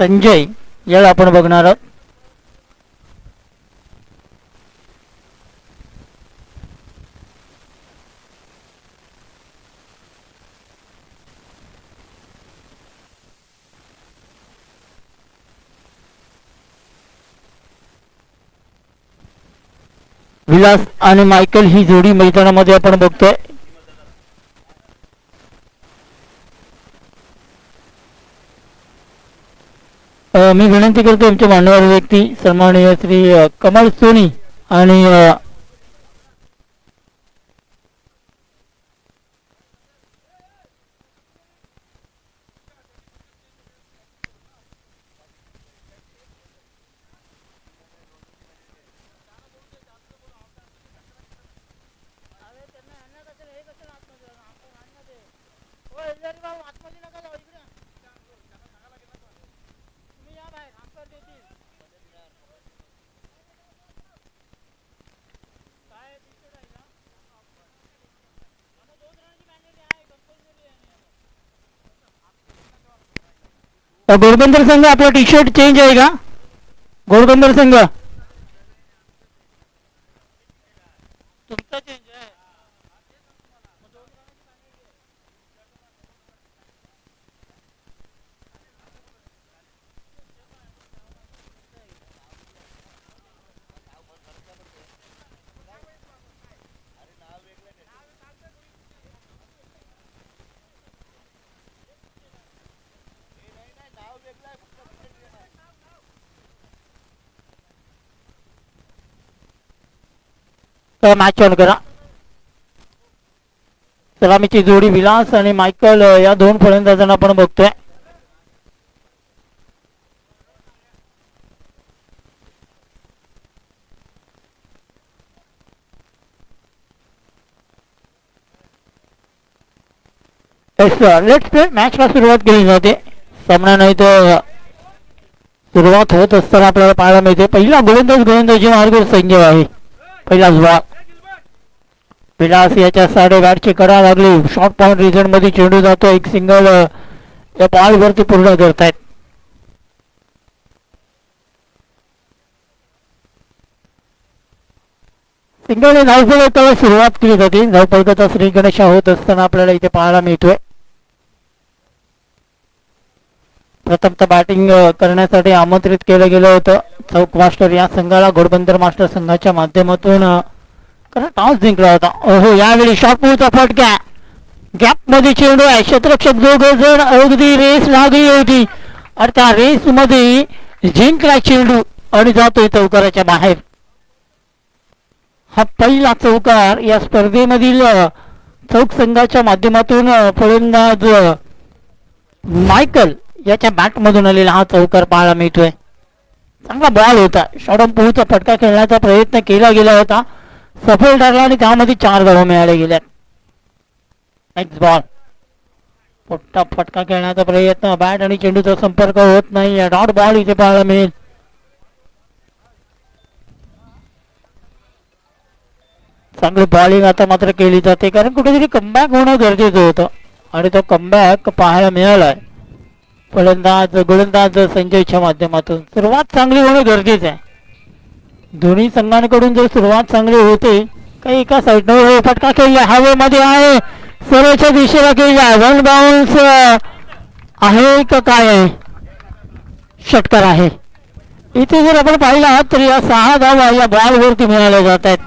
संजय याला आपण बघणार आहोत. विलास आणि मायकल ही जोडी मैदानामध्ये आपण बघतोय. मी विनंती करतो आमचे मान्यवर व्यक्ती सन्माननीय श्री कमल सोनी आणि घोडबंदर संघ आपला टी शर्ट चेंज आहे का? घोडबंदर संघ तुमचा चेंज आहे. मॅच ऑन करा. सलामीची जोडी विलास आणि मायकल या दोन फलंदाजांना आपण बघतोय. Let's play. मॅचला सुरुवात केली जाते. सामना नाही तर सुरुवात होत असताना आपल्याला पाहायला मिळते पहिला गोलंदाजी मार्ग संजय आहे. पहिलाच बॉल. विलास याच्या साडे बॅटची कडा लागली. शॉर्ट पॉइंट रिझन मध्ये चेंडू जातो. एक सिंगल या बॉल वरती पूर्ण करतायत. सिंगलने धावफलकाला सुरुवात केली जाते. धावफलकाचा श्री गणेशा होत असताना आपल्याला इथे पाहायला मिळतोय. प्रथमतः बॅटिंग करण्यासाठी आमंत्रित केलं गेलं होतं चौक मास्टर या संघाला. घोडबंदर मास्टर संघाच्या माध्यमातून टॉस जिंकला होता. ओहो, यावेळी शॉर्ट पुढचा फटका. गॅप मध्ये चेंडू आहे. क्षेत्ररक्षक दोघं जण अगदी रेस लागली होती आणि त्या रेस मध्ये जिंकला चेंडू आणि जातोय चौकाराच्या बाहेर. हा पहिला चौकार या स्पर्धेमधील चौक संघाच्या माध्यमातून फलंदाज मायकल याच्या बॅट मधून आलेला हा चौकार पाहायला मिळतोय. चांगला बॉल होता. शॉर्ट पुढचा फटका खेळण्याचा प्रयत्न केला गेला होता. सफल ठरला आणि त्यामध्ये 4 धावा मिळाले गेल्या. Next ball. मोठा फटका खेळण्याचा प्रयत्न. बॅट आणि चेंडूचा संपर्क होत नाही. डॉट बॉल इथे पाहायला मिळेल. चांगली बॉलिंग आता मात्र केली जाते कारण कुठेतरी कमबॅक होणं गरजेचं होतं आणि तो कमबॅक पाहायला मिळालाय गोलंदाज संजयच्या माध्यमातून. सुरुवात चांगली होणं गरजेचं आहे. दोन्ही संघांकडून जर सुरुवात चांगली होते काही एका साईडनं फटका खेळला हवेमध्ये आहे. सर्वच्या दिशेला खेळला. वन बाउन्स आहे का काय आहे? षटकार आहे. इथे जर आपण पाहिला तर या 6 धावा या बॉलवरती मिळाल्या जात आहेत.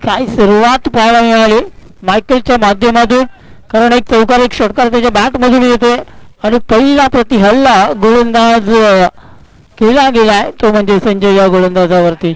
काय सुरुवात पाहायला मिळाली मायकलच्या माध्यमातून कारण एक चौकार एक षटकार त्याच्या बॅट मधून येतोय आणि पहिला प्रति हल्ला गोलंदाज केला गेलाय तो म्हणजे संजय या गोलंदाजावरती.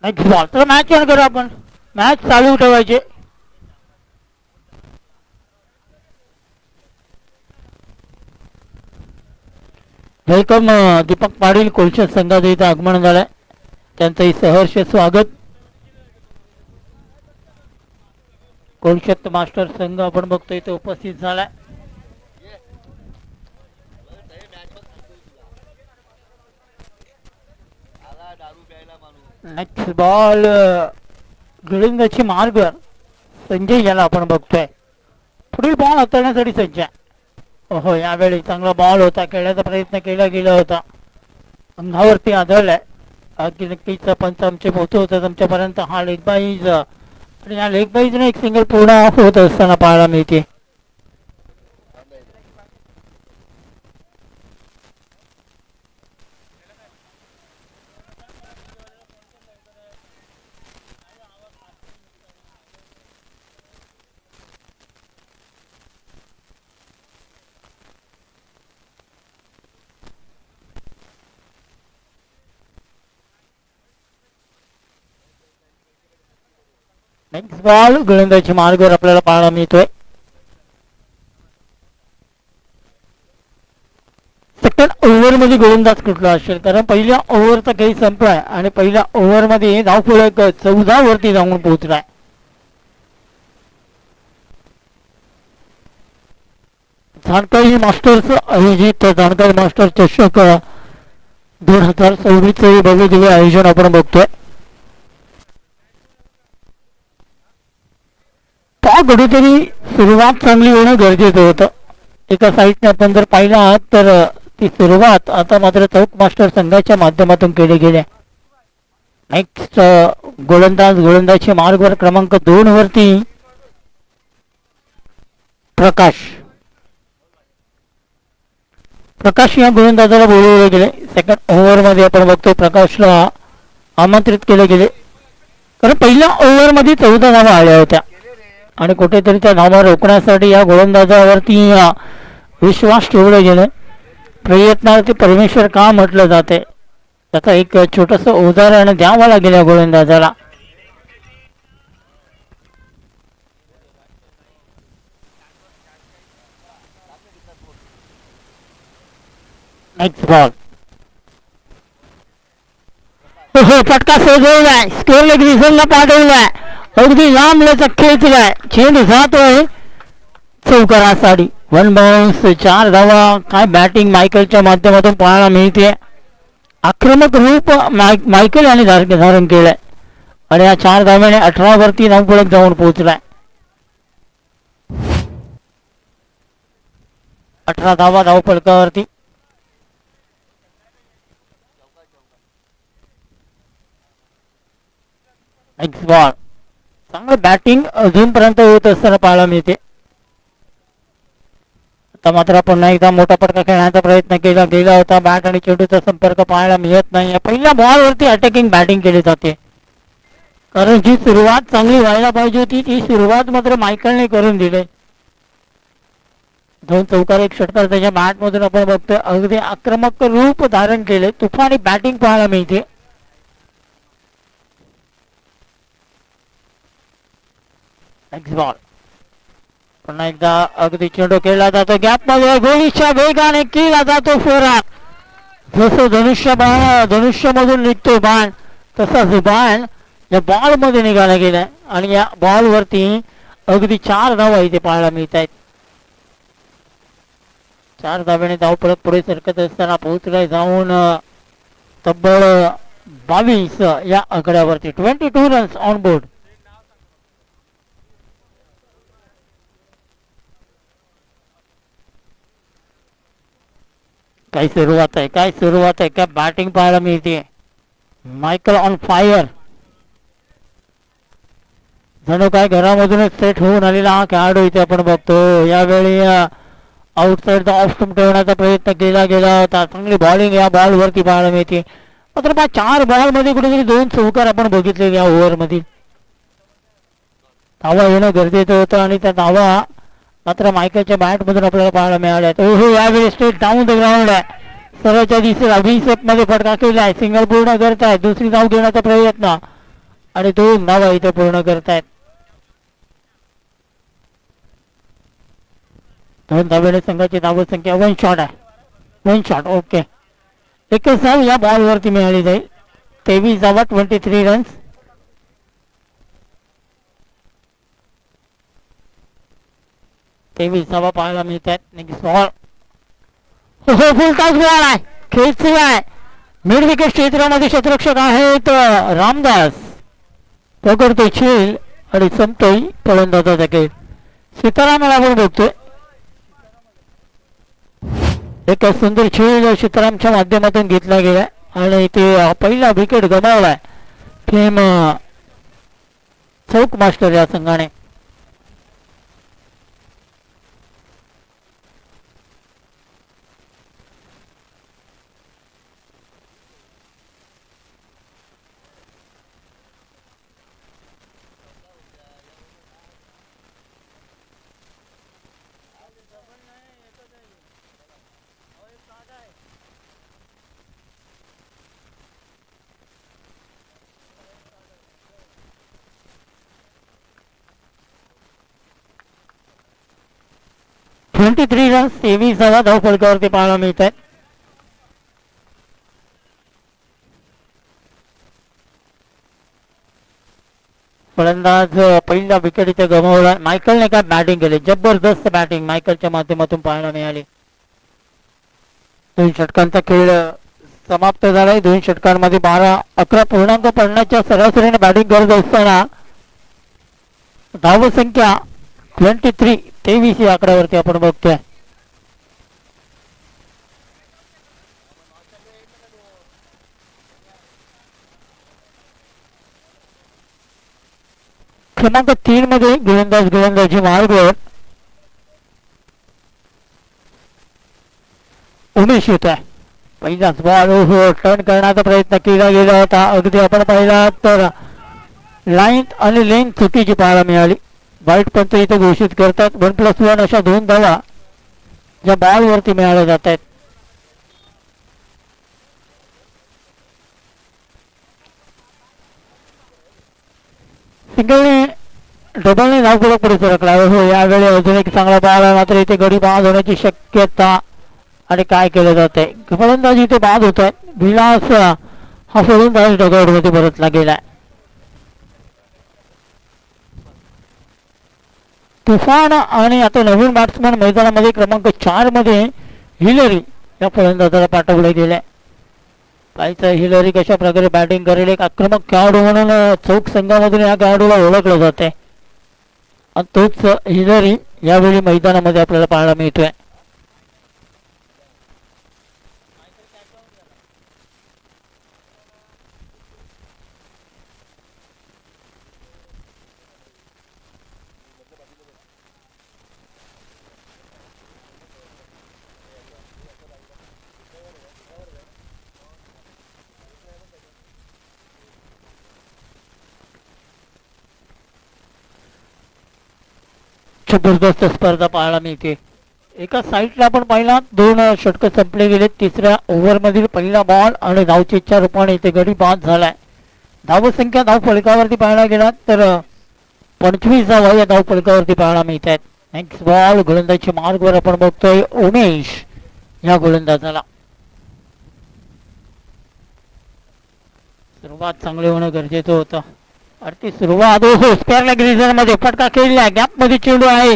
Next ball. तर मॅच ऑन करू आपण. मॅच चालू ठेवायचे. वेलकम दीपक पाटील कोलशेत संघाचं इथं आगमन झालंय. त्यांचंही सहर्ष स्वागत. कोलशेत मास्टर संघ आपण बघतोय तो उपस्थित झालाय. नेक्स्ट बॉल गिळिंगाची मार्गर संजय याला आपण बघतोय. पुढील बॉल हाताळण्यासाठी सज्ज आहे. हो यावेळी चांगला बॉल होता, खेळण्याचा प्रयत्न केला गेला होता, अंगावरती आदळलाय. अगदी नक्कीच पंच आमचे पोहोचत होते तुमच्यापर्यंत. हा लेग बाईज आणि या लेग बाईजने एक सिंगल पूर्ण होत असताना पाहायला मिळते. नेक्स्ट बॉल गोलंदाजी मार्गावर आपल्याला पाहायला मिळतोय. सेकंड ओव्हर मध्ये गोलंदाज कुठला असेल, कारण पहिल्या ओव्हरचा काही संपलाय आणि पहिल्या ओव्हर मध्ये धावफलक 14 वरती जाऊन पोहोचलाय. जानकारी मास्टर्स आयोजित जानकारी मास्टर चषक 2026 भव्य दिव्य आयोजन आपण बघतोय. कुठेतरी सुरुवात चांगली होणं गरजेचं होतं. एका साईडने आपण जर पाहिलं आहात तर ती सुरुवात आता मात्र चौक मास्टर संघाच्या माध्यमातून केली गेली. नेक्स्ट गोलंदाजी मार्गवर क्रमांक 2 वरती प्रकाश या गोलंदाजाला बोलवले गेले. सेकंड ओव्हर मध्ये आपण बघतोय प्रकाशला आमंत्रित केले गेले, कारण पहिल्या ओव्हर मध्ये 14 धावा आल्या होत्या आणि कुठेतरी त्या धावा रोखण्यासाठी या गोलंदाजावरती विश्वास ठेवले गेले. प्रयत्नावरती परमेश्वर का म्हटलं जाते त्याचा एक छोटस उदाहरण द्यावं लागेल या गोलंदाजाला. नेक्स्ट बॉल फटका सोडवलाय, स्कोर लेग रिझल्टला पाठवलाय, अगदी लांब लचक खेचलाय, चेंडू जातोय चौकारासाठी. 1 बाउन्स 4 धावा. काय बॅटिंग मायकलच्या माध्यमातून पाहायला मिळते. आक्रमक रूप मायकल यांनी धारण केलंय आणि या 4 धाव्याने 18 वरती धावफलक जाऊन पोहोचलाय. 18 धावा धावफलकावरती. नेक्स्ट बॉल चांगलं बॅटिंग अजूनपर्यंत होत असताना पाहायला मिळते. आता मात्र पुन्हा एकदा मोठा फटका खेळण्याचा प्रयत्न केला गेला होता. बॅट आणि चेंडूचा संपर्क पाहायला मिळत नाही. पहिल्या बॉलवरती अटॅकिंग बॅटिंग केली जाते, कारण जी सुरुवात चांगली व्हायला पाहिजे होती ती सुरुवात मात्र मायकलने करून दिली. 2 चौकार 1 षटकार त्याच्या बॅट मधून आपण बघतोय. अगदी आक्रमक रूप धारण केले, तुफानी बॅटिंग पाहायला मिळते. नेक्स्ट बॉल पुन्हा एकदा अगदी चेंडू केला जातो गॅप मध्ये, गोळीच्या वेगाने केला जातो फोरात. जसं धनुष्य मधून निघतो बाण तसाच बाण या बॉल मध्ये निघाला गेलाय आणि या बॉल वरती अगदी 4 धावा इथे पाहायला मिळत आहेत. 4 धाव्याने धावफलक पुढे सरकत असताना पोहोचलाय जाऊन तब्बल 22 या आकड्यावरती. 22 रन्स ऑन बोर्ड. काय सुरुवात आहे, काय बॅटिंग पाहायला मिळते. Michael on fire. जणू काय घरामधूनच सेट होऊन आलेला हा खेळाडू इथे आपण बघतो. यावेळी आउटसाइड ऑफ स्टंप ठेवण्याचा प्रयत्न केला गेला होता. चांगली बॉलिंग या बॉल वरती पाहायला मिळते. मात्र 4 बॉल मध्ये कुठेतरी 2 चौकार आपण बघितले या ओव्हर मध्ये. धावा येणं गरजेचं होतं आणि त्या धावा मात्र मायकलच्या बॅट मधून आपल्याला पाहायला मिळाल्या. ओहो यावेळी स्ट्रेट डाऊन द ग्राउंड आहे. सरळच्या दिशेला 20 मध्ये फटका केलाय. सिंगल पूर्ण करतायत. दुसरी धाव घेण्याचा प्रयत्न आणि 2 धावा इथे पूर्ण करतायत. 2 धावेने संघाची धाव संख्या 1 शॉट आहे. 1 शॉट ओके. एकच धाव या बॉल वरती मिळाली जाईल. 23 धावा 23 रन्स. 23 पाहायला मिळतात. नेक्स्ट बॉल फुल टॉस बॉल आहे, खेचलाय मिड विकेट क्षेत्रामध्ये क्षेत्ररक्षक आहेत रामदास. तो करतोय खेळ आणि संपतोय फलंदाजाचा खेळ. सीताराम आपण बघतोय एक सुंदर खेळ सीतारामच्या माध्यमातून घेतला गेला आणि ते पहिला विकेट गमावलाय फेम चौक मास्टर या संघाने. रन 23 धाव फलकावरती पाहायला मिळत आहेत. फलंदाज पहिला विकेट इथे गमावला. मायकलने काय बॅटिंग केली, जबरदस्त बॅटिंग मायकलच्या माध्यमातून पाहायला मिळाली. 2 षटकांचा खेळ समाप्त झालाय. 2 षटकांमध्ये 11 पूर्णांक पडण्याच्या सरासरीने बॅटिंग करत असताना धावसंख्या 23 या आकड्यावरती आपण बघतोय. क्रमांक 3 मध्ये गोलंदाजी मार्गवर उमेश येत आहे. पहिलाच बॉल टर्न करण्याचा प्रयत्न केला गेला होता. अगदी आपण पाहिला तर लाईन आणि लेन चुकीची पाहायला मिळाली. वाईट पंच इथे घोषित करतात. 1+1 अशा 2 धावा ज्या बॉल वरती मिळाल्या जात आहेत. सिंगलने डबलने धावफलक पुढे सरकला. हो यावेळी अजून एक चांगला बॉल आहे, मात्र इथे गडी बाद होण्याची शक्यता आणि काय केलं जात आहे. फलंदाजी इथे बाद होत आहे. विलास हा फलंदाज डगआउट मध्ये परतला गेलाय. तुफान आणि आता नवीन बॅट्समॅन मैदानामध्ये क्रमांक 4 मध्ये हिलरी या फलंदाजाला पाठवले गेले. पाहायचं हिलरी कशा प्रकारे बॅटिंग करेल. एक आक्रमक खेळाडू म्हणून चौक संघामधून या खेळाडूला ओळखलं जाते आणि तोच हिलरी यावेळी मैदानामध्ये आपल्याला पाहायला मिळतोय. जबरदस्त स्पर्धा पाहायला मिळते. एका साईडला आपण पाहिला 2 षटकं संपले गेले. 3ऱ्या ओव्हरमधील पहिला बॉल आणि धावचेच्या रूपाने इथे गडी बाद झालाय. धावसंख्या धाव फलकावरती पाहायला गेला तर 25 धावा या धाव फलकावरती पाहायला मिळत आहेत. नेक्स्ट बॉल गोलंदाजी मार्गवर आपण बघतोय उमेश या गोलंदाजाला. सुरुवात चांगली होणं गरजेचं होतं. ती सुरुवात स्क्वेअर लेग रिजन मध्ये फटका खेळला. गॅप मध्ये चेंडू आहे.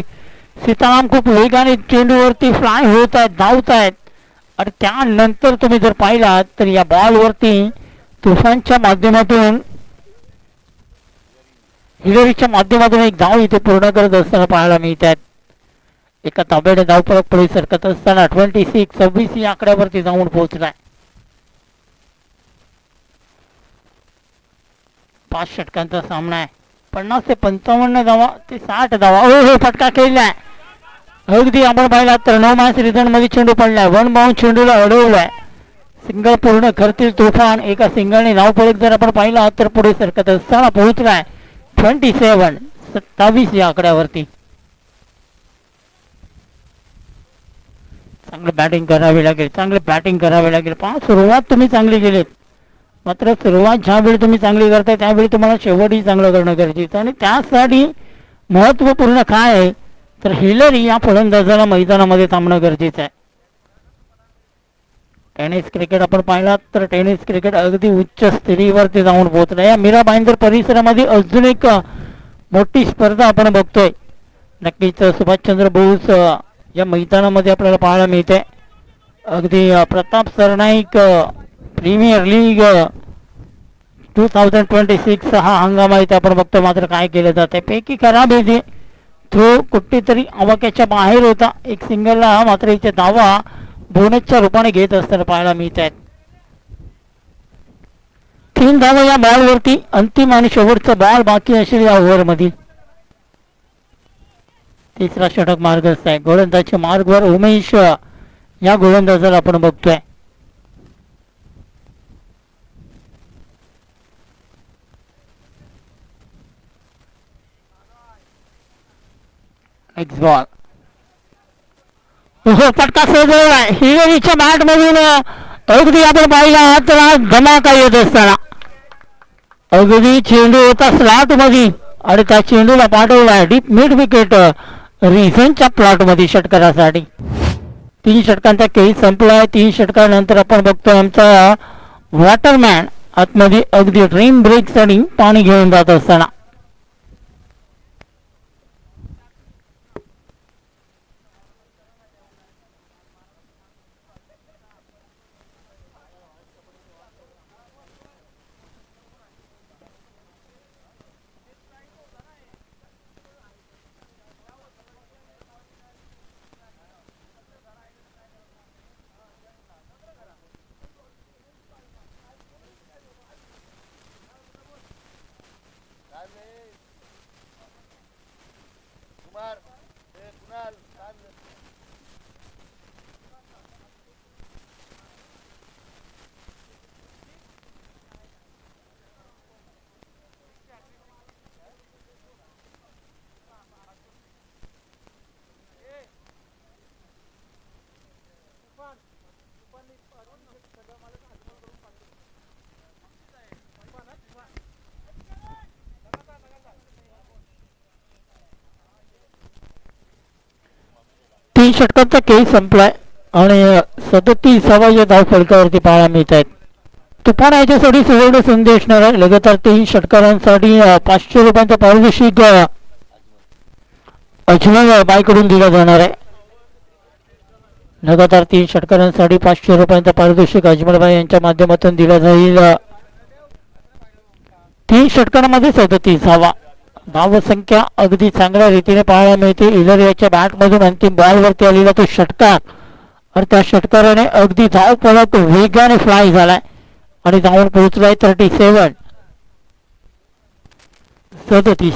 सीताराम खूप वेगाने चेंडूवरती फ्लाय होत आहेत, धावत आहेत आणि त्यानंतर तुम्ही जर पाहिलात तर या बॉल वरती तुफानच्या माध्यमातून हिलरीच्या माध्यमातून एक धाव इथे पूर्ण करत असताना पाहायला मिळतात. एका ताब्याने धाव फलक पुढे सरकत असताना 26 या आकड्यावरती जाऊन पोहोचलाय. 5 षटकांचा सामना आहे. 50 ते 55 धावा ते 60 धावा. हो फटका खेळलाय. अगदी आपण पाहिला तर 9 मॅच रिझन मध्ये चेंडू पडलाय. 1 बाउंड चेंडूला अडवलाय. सिंगल पूर्ण करतील तुफान. एका सिंगलने धाव फलक जर आपण पाहिला तर पुढे सरकत असताना पोहोचलाय 27 या आकड्यावरती. चांगलं बॅटिंग करावी लागेल. सुरुवात तुम्ही चांगली केलीत, मात्र सुरुवात ज्यावेळी तुम्ही चांगली करताय त्यावेळी तुम्हाला शेवटही चांगलं करणं गरजेचं आणि त्यासाठी महत्त्वपूर्ण काय आहे तर हिलरी या फलंदाजाला मैदानामध्ये थांबणं गरजेचं आहे. टेनिस क्रिकेट आपण पाहिलात तर टेनिस क्रिकेट अगदी उच्च स्तरीवरती जाऊन पोहोचलं. या मीरा भाईंदर परिसरामध्ये अजून एक मोठी स्पर्धा आपण बघतोय. नक्कीच सुभाषचंद्र बोस या मैदानामध्ये आपल्याला पाहायला मिळते. अगदी प्रताप सरनाईक प्रीमियर लीग 2026 हा हंगाम आहे ते आपण बघतो. मात्र काय केलं जाते पैकी खराब आहे थ्रो कुठेतरी आवाक्याच्या बाहेर होता. एक सिंगलला मात्र इथे धावा बोनसच्या रूपाने घेत असताना पाहायला मिळत आहेत. 3 धावा या बॉलवरती. अंतिम आणि शेवटचा बॉल बाकी असेल या ओव्हरमधील. तिसरा षटक मार्गस्थ आहे. गोलंदाजी मार्गवर उमेश या गोलंदाजाला आपण बघतोय. बॉल फटका सोडला हिरेच्या बॅट मधून अगदी आपण पाहिला तर धमाका येत असताना अगदी चेंडू होता स्लॉट मध्ये आणि त्या चेंडूला पाठवला डीप मिड विकेट रिझनच्या प्लॉट मध्ये षटकारासाठी. 3 षटकांचा खेळ संपलाय. 3 षटकानंतर आपण बघतोय आमचा वॉटरमॅन आतमध्ये अगदी ड्रीम ब्रेक साठी पाणी घेऊन जात असताना. षटकांचा खेळ संपलाय आणि 37व्या या धाव फलकावरती पाहायला मिळत आहेत. तुफान याच्यासाठी सुवर्ण संदेश लगातार 3 षटकारांसाठी 500 रुपयांचा पारितोषिक अजमल बाईकडून दिला जाणार आहे. लगातार 3 षटकारांसाठी 500 रुपयांचा पारितोषिक अजमलबाई यांच्या माध्यमातून दिला जाईल. 3 षटकांमध्ये 37 धावा. धावसंख्या अगदी चांगल्या रीतीने पाहायला मिळते. इलरियाच्या बॅट मधून अंतिम बॉल वरती आलेला तो षटकार आणि त्या षटकाराने अगदी धाव पडत वेगाने फ्लाय झालाय आणि धावून पोहोचलाय 37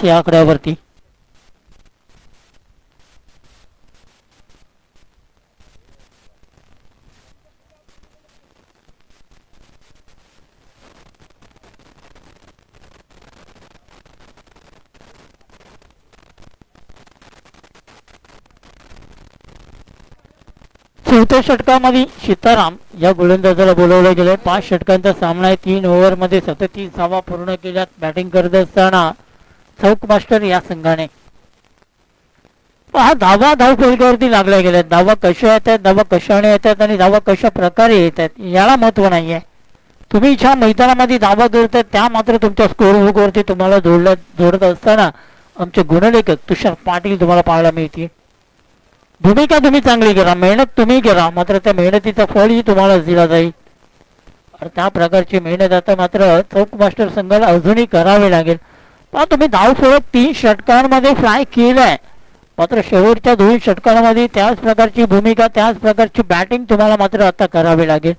या आकड्यावरती. चौथ्या षटकामध्ये सीताराम या गोलंदाजाला बोलवलं गेलंय. 5 षटकांचा सामना आहे. 3 ओव्हरमध्ये 37 धावा पूर्ण केल्यात. बॅटिंग करत असताना चौक मास्टर या संघाने धावा धाव फलकावरती लागल्या गेल्यात. धावा कशा येतात, धावा कशाने येतात आणि धावा कशा प्रकारे येतात याला महत्व नाहीये. तुम्ही ज्या मैदानामध्ये धावा करतात त्या मात्र तुमच्या स्कोर बुक वरती तुम्हाला जोडत असताना आमचे गुणलेखक तुषार पाटील तुम्हाला पाहायला मिळतील. भूमिका तुम्ही चांगली करा, मेहनत तुम्ही करा, मात्र त्या मेहनतीचा फळही तुम्हाला दिला जाईल. आणि त्या प्रकारची मेहनत आता मात्र चौक मास्टर संघाला अजूनही करावी लागेल. तुम्ही धाव फलक 3 षटकांमध्ये फ्लाय केलाय, मात्र शेवटच्या 2 षटकांमध्ये त्याच प्रकारची भूमिका त्याच प्रकारची बॅटिंग तुम्हाला मात्र आता करावी लागेल.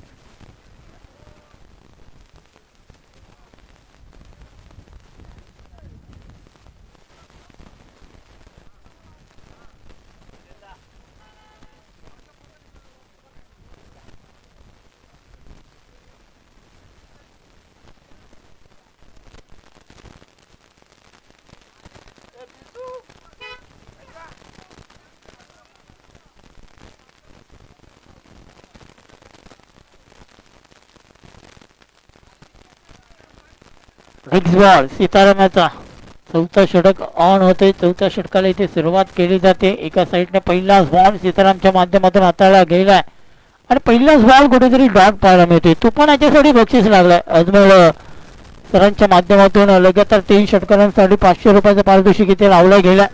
रिक्स बॉल सीतारामाचा 4था षटक ऑन होते. 4थ्या षटकाला इथे सुरुवात केली जाते. एका साईडने पहिलाच बॉल सीतारामच्या माध्यमातून हाताळला गेलाय आणि पहिलाच बॉल कुठेतरी डॉट पाहायला मिळते. तो पण याच्यासाठी बक्षीस लागलाय. अजमल सरांच्या माध्यमातून लगातार 3 षटकांसाठी 500 रुपयाचा पारितोषिक इथे लावला गेलाय.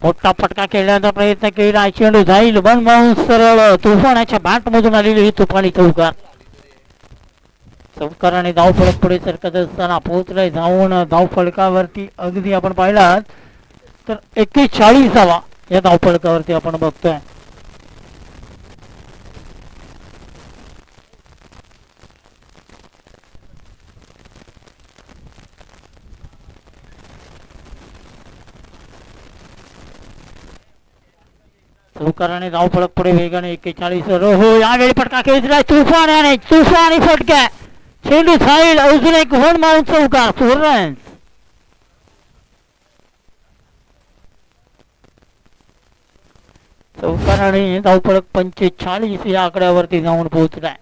मोठा फटका खेळण्याचा प्रयत्न केला, चेंडू जाईल वन बाउन्स सरळ तुफानाच्या बॅट मधून आलेली ही तुफानी चौकार. चौकाराने धाव फलक पुढे सरकत असताना पोहोचलाय धावून धाव फलकावरती. अगदी आपण पाहिलात तर 41 या धाव फलकावरती आपण बघतोय. चौकाराने धाव फलक पुढे वेगाने 41. हो यावेळी फटका खेचलाय तुफानाने, तुफानी फटका, चेंडू जाईल अजून एक वन बाउन्स चौकार, 4 रन्स. चौकाराने धाव फलक 45 या आकड्यावरती जाऊन पोहोचलाय.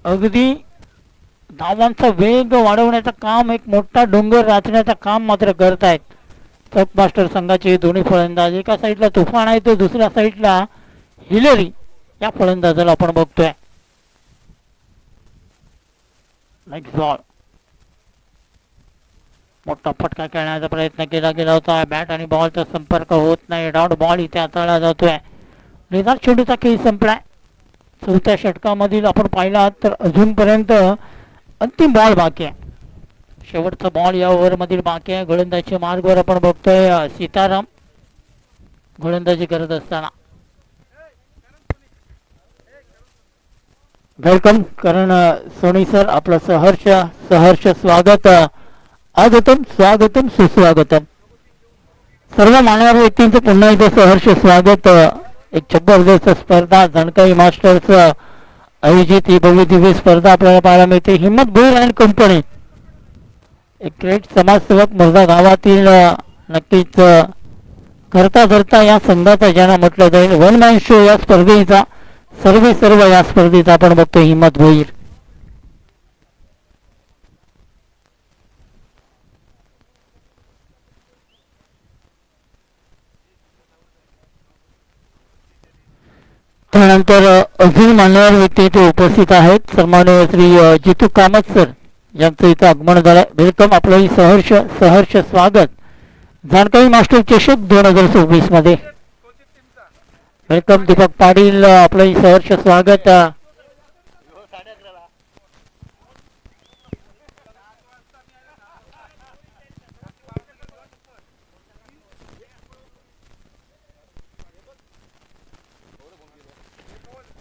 अगदी धावांचा वेग वाढवण्याचं काम, एक मोठा डोंगर राचण्याचं काम मात्र करतायत चौक मास्टर संघाचे दोन्ही फलंदाज. एका साईडला तुफान आहे तो दुसऱ्या साईडला हिलरी या फलंदाजाला आपण बघतोय. नेक्स्ट बॉल, मोठा फटका खेळण्याचा प्रयत्न केला गेला होता, बॅट आणि बॉलचा संपर्क होत नाही, डॉट बॉल इथे हाताळला जातोय. निदान चेंडूचा खेळ संपलाय. चौथ्या षटकामधील आपण पाहिला तर अजूनपर्यंत अंतिम बॉल बाकी आहे, शेवटचा बॉल या ओव्हर मधील बाकी आहे. गोलंदाजी मार्गवर आपण बघतोय सीताराम गोलंदाजी करत असताना. वेलकम करण सोनी सर, आपलं सहर्ष स्वागत, आगतम स्वागतम सुस्वागतम. सर्व मान्यवर व्यक्तींचं पुन्हा एकदा सहर्ष स्वागत. एक जबरदस्त स्पर्धा झणकाई मास्टर्स आयोजित ही भव्य दिव्य स्पर्धा आपल्याला पाहायला मिळते. हिम्मत भोईर अँड कंपनी, एक ग्रेट समाजसेवक मुर्दा गावातील, नक्कीच करता धरता या संघाचा ज्यांना म्हटलं जाईल वन मॅन शो या स्पर्धेचा सर्व या स्पर्धेचा आपण बघतो हिम्मत भोईर. त्यानंतर अजून मान्यवर व्यक्ती इथे उपस्थित आहेत. सन्माननीय श्री जितू कामत सर यांचं इथं आगमन झालंय. वेलकम, आपलंही सहर्ष स्वागत जानकारी मास्टर चषक 2024 मध्ये. वेलकम दीपक पाटील, आपलंही सहर्ष स्वागत.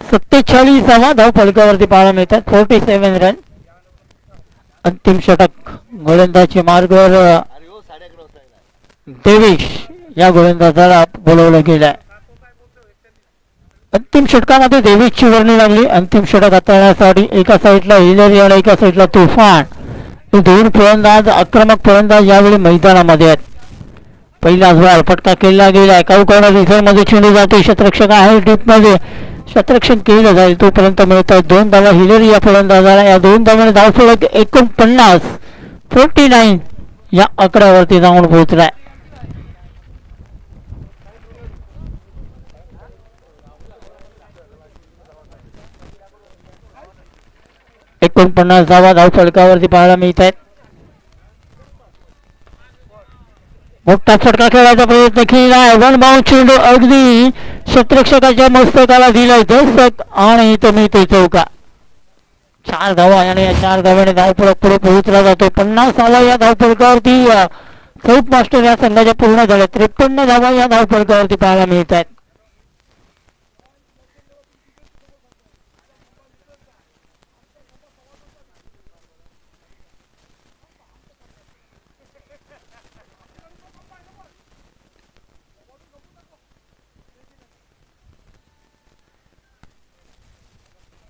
सत्तेचाळीसावा धाव फलकावरती पाहायला मिळतात, 47 रन. अंतिम षटक गोलंदाजी मार्गवर देवेश या गोलंदाजाला बोलवलं गेलंय. अंतिम षटकामध्ये देवेशची वर्णी लागली. अंतिम षटक हाताळण्यासाठी एका साईडला हिलरी आणि एका साईडला तुफान, हे दोन फलंदाज आक्रमक फलंदाज यावेळी मैदानामध्ये आहेत. पहिलाच बॉल फटका केला गेलाय, काऊ कॉर्नर रिझर्व मध्ये चेंडू जातो, क्षेत्ररक्षक आहे डीप मध्ये, क्षेत्ररक्षण केलं जाईल तोपर्यंत मिळतात 2 धावा हिलरी या फलंदाजाला. या 2 धावांनी धावफलक 49 या आकड्यावरती जाऊन पोहोचलाय. धावा धाव फलकावरती पाहायला मिळत आहेत. मोठा फटका खेळायचा प्रयत्न केलाय, वन बाउंड चेंडू अगदी क्षेत्ररक्षकाच्या मस्तकाला दिलाय दस्तक आणि तो मिळतो चौका. 4 धावा आणि या 4 धाव्याने धावफलक पुढे पोहोचला जातो. 50 या धावफलकावरती चौक मास्टर या संघाच्या पूर्ण झाल्या. 53 धावा या धावफलकावरती पाहायला मिळत आहेत.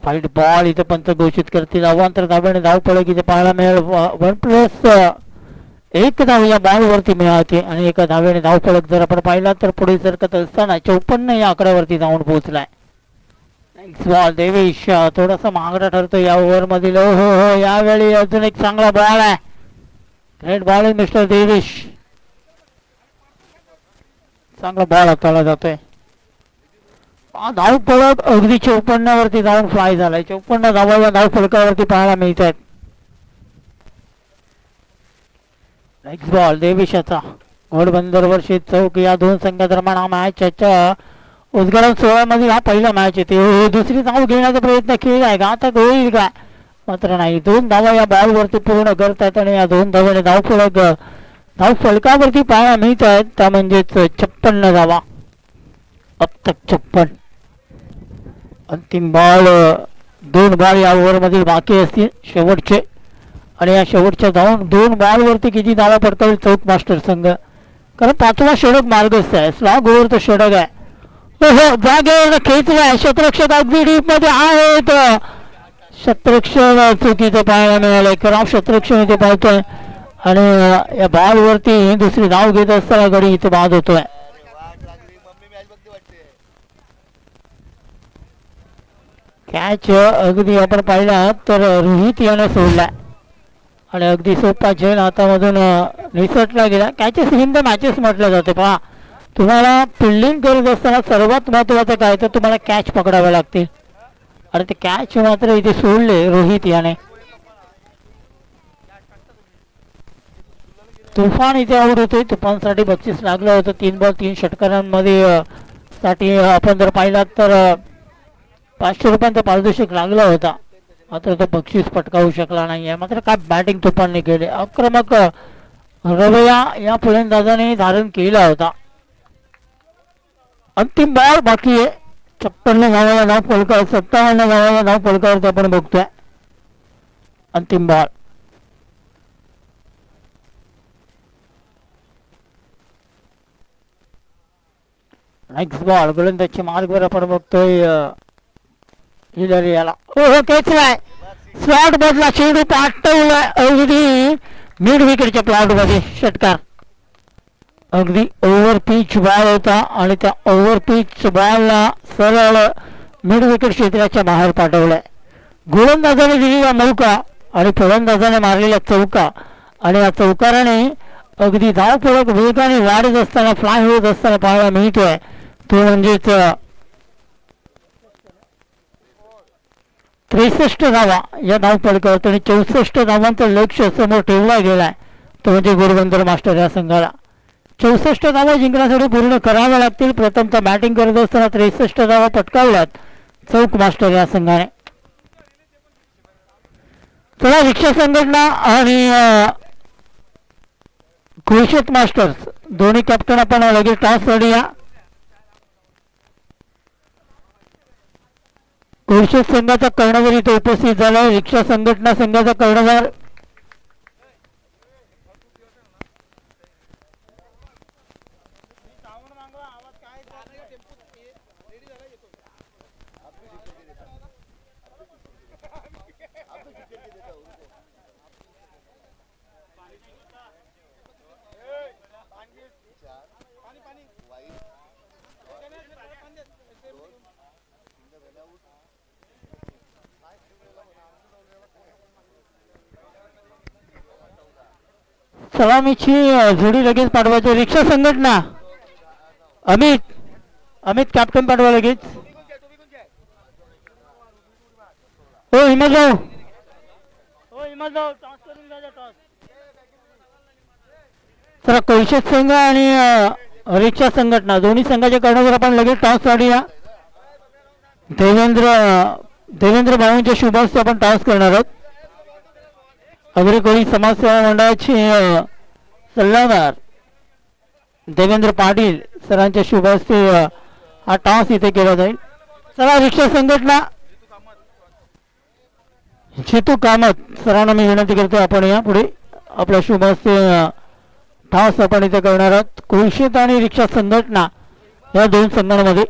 फाईट बॉल इथे पंच घोषित करतील. अवांतर धाब्याने धाव फलक इथे पाहायला मिळेल. 1+1 धाव या बॉल वरती मिळाली आणि एका धाव्याने धाव फलक जर आपण पाहिला तर पुढे सरकत असताना 54 या आकड्यावरती जाऊन पोहोचलाय. बॉल देवेश थोडासा महागडा ठरतो या ओव्हर मधील. हो यावेळी अजून एक चांगला बॉल आहे. ग्रेट बॉल आहे मिस्टर देवेश, चांगला बॉल हाताळला जातोय. धाव फलक अगदी 54 वरती जाऊन फ्लाय झालाय. 54 धावा या धाव फलकावरती पाहायला मिळत आहेत. नेक्स्ट बॉल देवेशाचा घोडबंदरवर्षी चौक या दोन संघादरम्यान हा मॅचच्या उद्घाटन सोहळ्यामध्ये हा पहिला मॅच येते. दुसरी धाव घेण्याचा प्रयत्न केला आहे का आता होईल का मात्र नाही. 2 धावा या बॉलवरती पूर्ण करतात आणि या 2 धावाने धाव फलकावरती पाहायला मिळत आहेत त्या म्हणजेच 56 धावा. अब तक 56. अंतिम बॉल 2 बॉल या ओव्हरमधील बाकी असतील शेवटचे आणि या शेवटच्या 2 बॉलवरती किती धावा पडतात चौक मास्टर संघ कारण 5वा षटक मार्गस्थ आहे. स्लॉग ओव्हरचं षटक आहे. हो जागेवर खेचलाय शतरक्षक अगदी डीप मध्ये आहेत. शतरक्षण चुकीचं पाहायला मिळालंय खराब शतरक्षण इथे पाहतोय आणि या बॉलवरती दुसरी धाव घेत असताना गडी इथे बाद होतोय. कॅच अगदी आपण पाहिला तर रोहित याने सोडलाय आणि अगदी सोपा झेल हातामधून निसटला गेला. कॅचेस इन द मॅचेस म्हटलं जाते. पहा तुम्हाला फिल्डिंग करत असताना सर्वात महत्वाचं काय तर तुम्हाला कॅच पकडावे लागतील आणि ते कॅच मात्र इथे सोडले रोहित याने. तुफान इथे आउट होते. तुफानसाठी बक्षीस लागलं होतं 3 बॉल 3 षटकारांमध्ये साठी आपण जर पाहिलात तर 500 रुपयांचा पारितोषिक लागला होता मात्र तो बक्षीस पटकावू शकला नाहीये. मात्र काय बॅटिंग तुफानने केले. आक्रमक रवैया या फलंदाजाने धारण केला होता. अंतिम बॉल बाकी आहे. 56 धावाला धाव फलकावर 57 धावाला धाव फलकावरती आपण बघतोय. अंतिम बॉल नेक्स्ट बॉल गोलंदाजी मार्गवर आपण बघतोय हिलरी याला. हो खेचलाय स्लॉट बदला चेंडू पाठवलाय अगदी मिड विकेटच्या प्लॉट मध्ये षटकार. अगदी ओव्हर पिच बॉल होता आणि त्या ओव्हर पिच बॉलला सरळ मिड विकेट क्षेत्राच्या बाहेर पाठवलाय. गोलंदाजाने दिलेला मौका आणि फलंदाजाने मारलेला चौका आणि या चौकाराने अगदी धाव फलक वेगाने वाढत असताना फ्लाय होत असताना पाहायला मिळतोय तो म्हणजेच 63 धावा या धाव फलकावर आणि 64 धावांचा लक्ष समोर ठेवला गेलाय तो म्हणजे घोडबंदर मास्टर या संघाला. 64 धावा जिंकण्यासाठी पूर्ण कराव्या लागतील. प्रथमतः बॅटिंग करत असताना 63 धावा पटकावल्यात चौक मास्टर या संघाने. चला रिक्षा संघटना आणि घोषित मास्टर्स दोन्ही कॅप्टन आपण लगेच टॉस लढूया. घोषित संघाचा कर्णधार इथे उपस्थित झाला. रिक्षा संघटना संघाचा कर्णधार सलामीची जोडी लगेच पाठवायची. रिक्षा संघटना अमित कॅप्टन पाठवा लगेच. हो हिमतराव चला कौशल संघ आणि रिक्षा संघटना दोन्ही संघाच्या कर्णधार आपण लगेच टॉस काढूया. देवेंद्र भाऊंच्या शुभास्ते आपण टॉस करणार आहोत. अग्रकोळी समाजसेवा मंडळाचे सल्लागार देवेंद्र पाटील सरांच्या शुभास्ते हा टॉस इथे केला जाईल. चला रिक्षा संघटना जितू कामत सरांना मी विनंती करतो आपण या पुढे आपल्या शुभास्ते टॉस आपण इथे करणार आहोत. कुलशेत आणि रिक्षा संघटना या दोन संघांमध्ये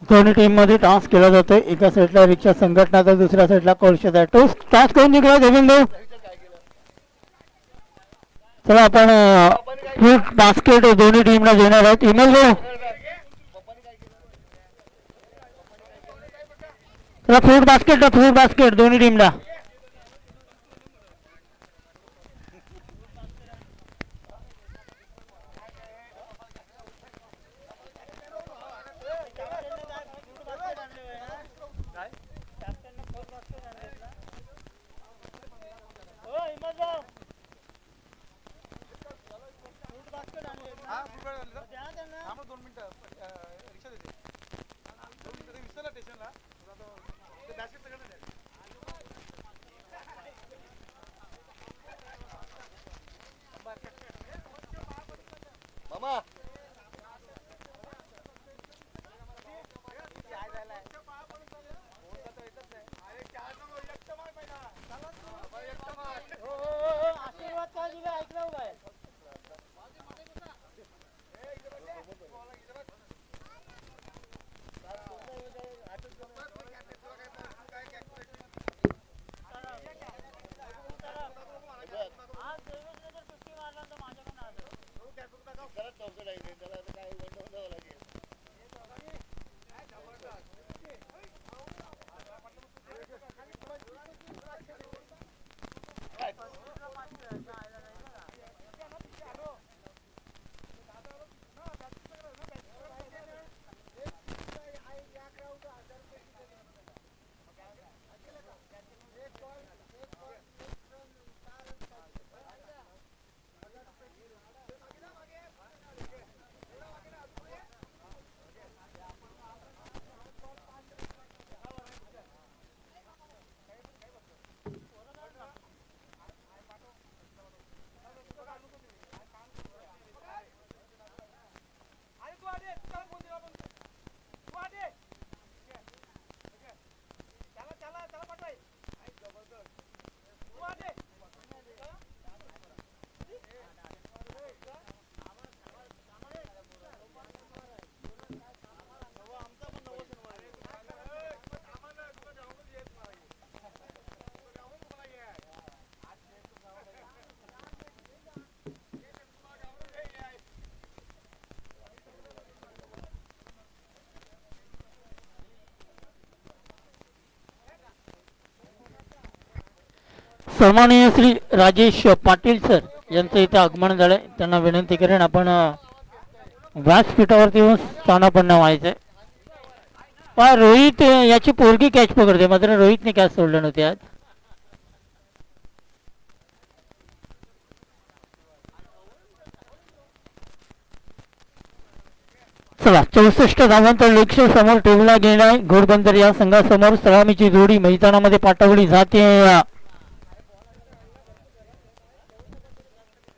दोन्ही टीम मध्ये टॉस केला जातोय. एका साईडला रिक्षा संघटना तर दुसऱ्या साईडला कौशल आहे. टॉस करून जिंकला देवेंद्र चला आपण फ्रूट बास्केट दोन्ही टीमला देणार आहोत. इमेल भाऊ चला फ्रूट बास्केट दोन्ही टीमला. सन्माननीय श्री राजेश पाटील सर यांचं इथं आगमन झालंय. त्यांना विनंती करेन आपण व्यासपीठावरती येऊन स्थानापन्न व्हायचंय. रोहित याची पोरगी कॅच पकडते मात्र रोहितने कॅच सोडलं नव्हते आज. चला 64 धावांचा लक्ष्य समोर ठेवला गेलाय. घोडबंदर या संघासमोर सलामीची जोडी मैदानामध्ये पाठवली जाते.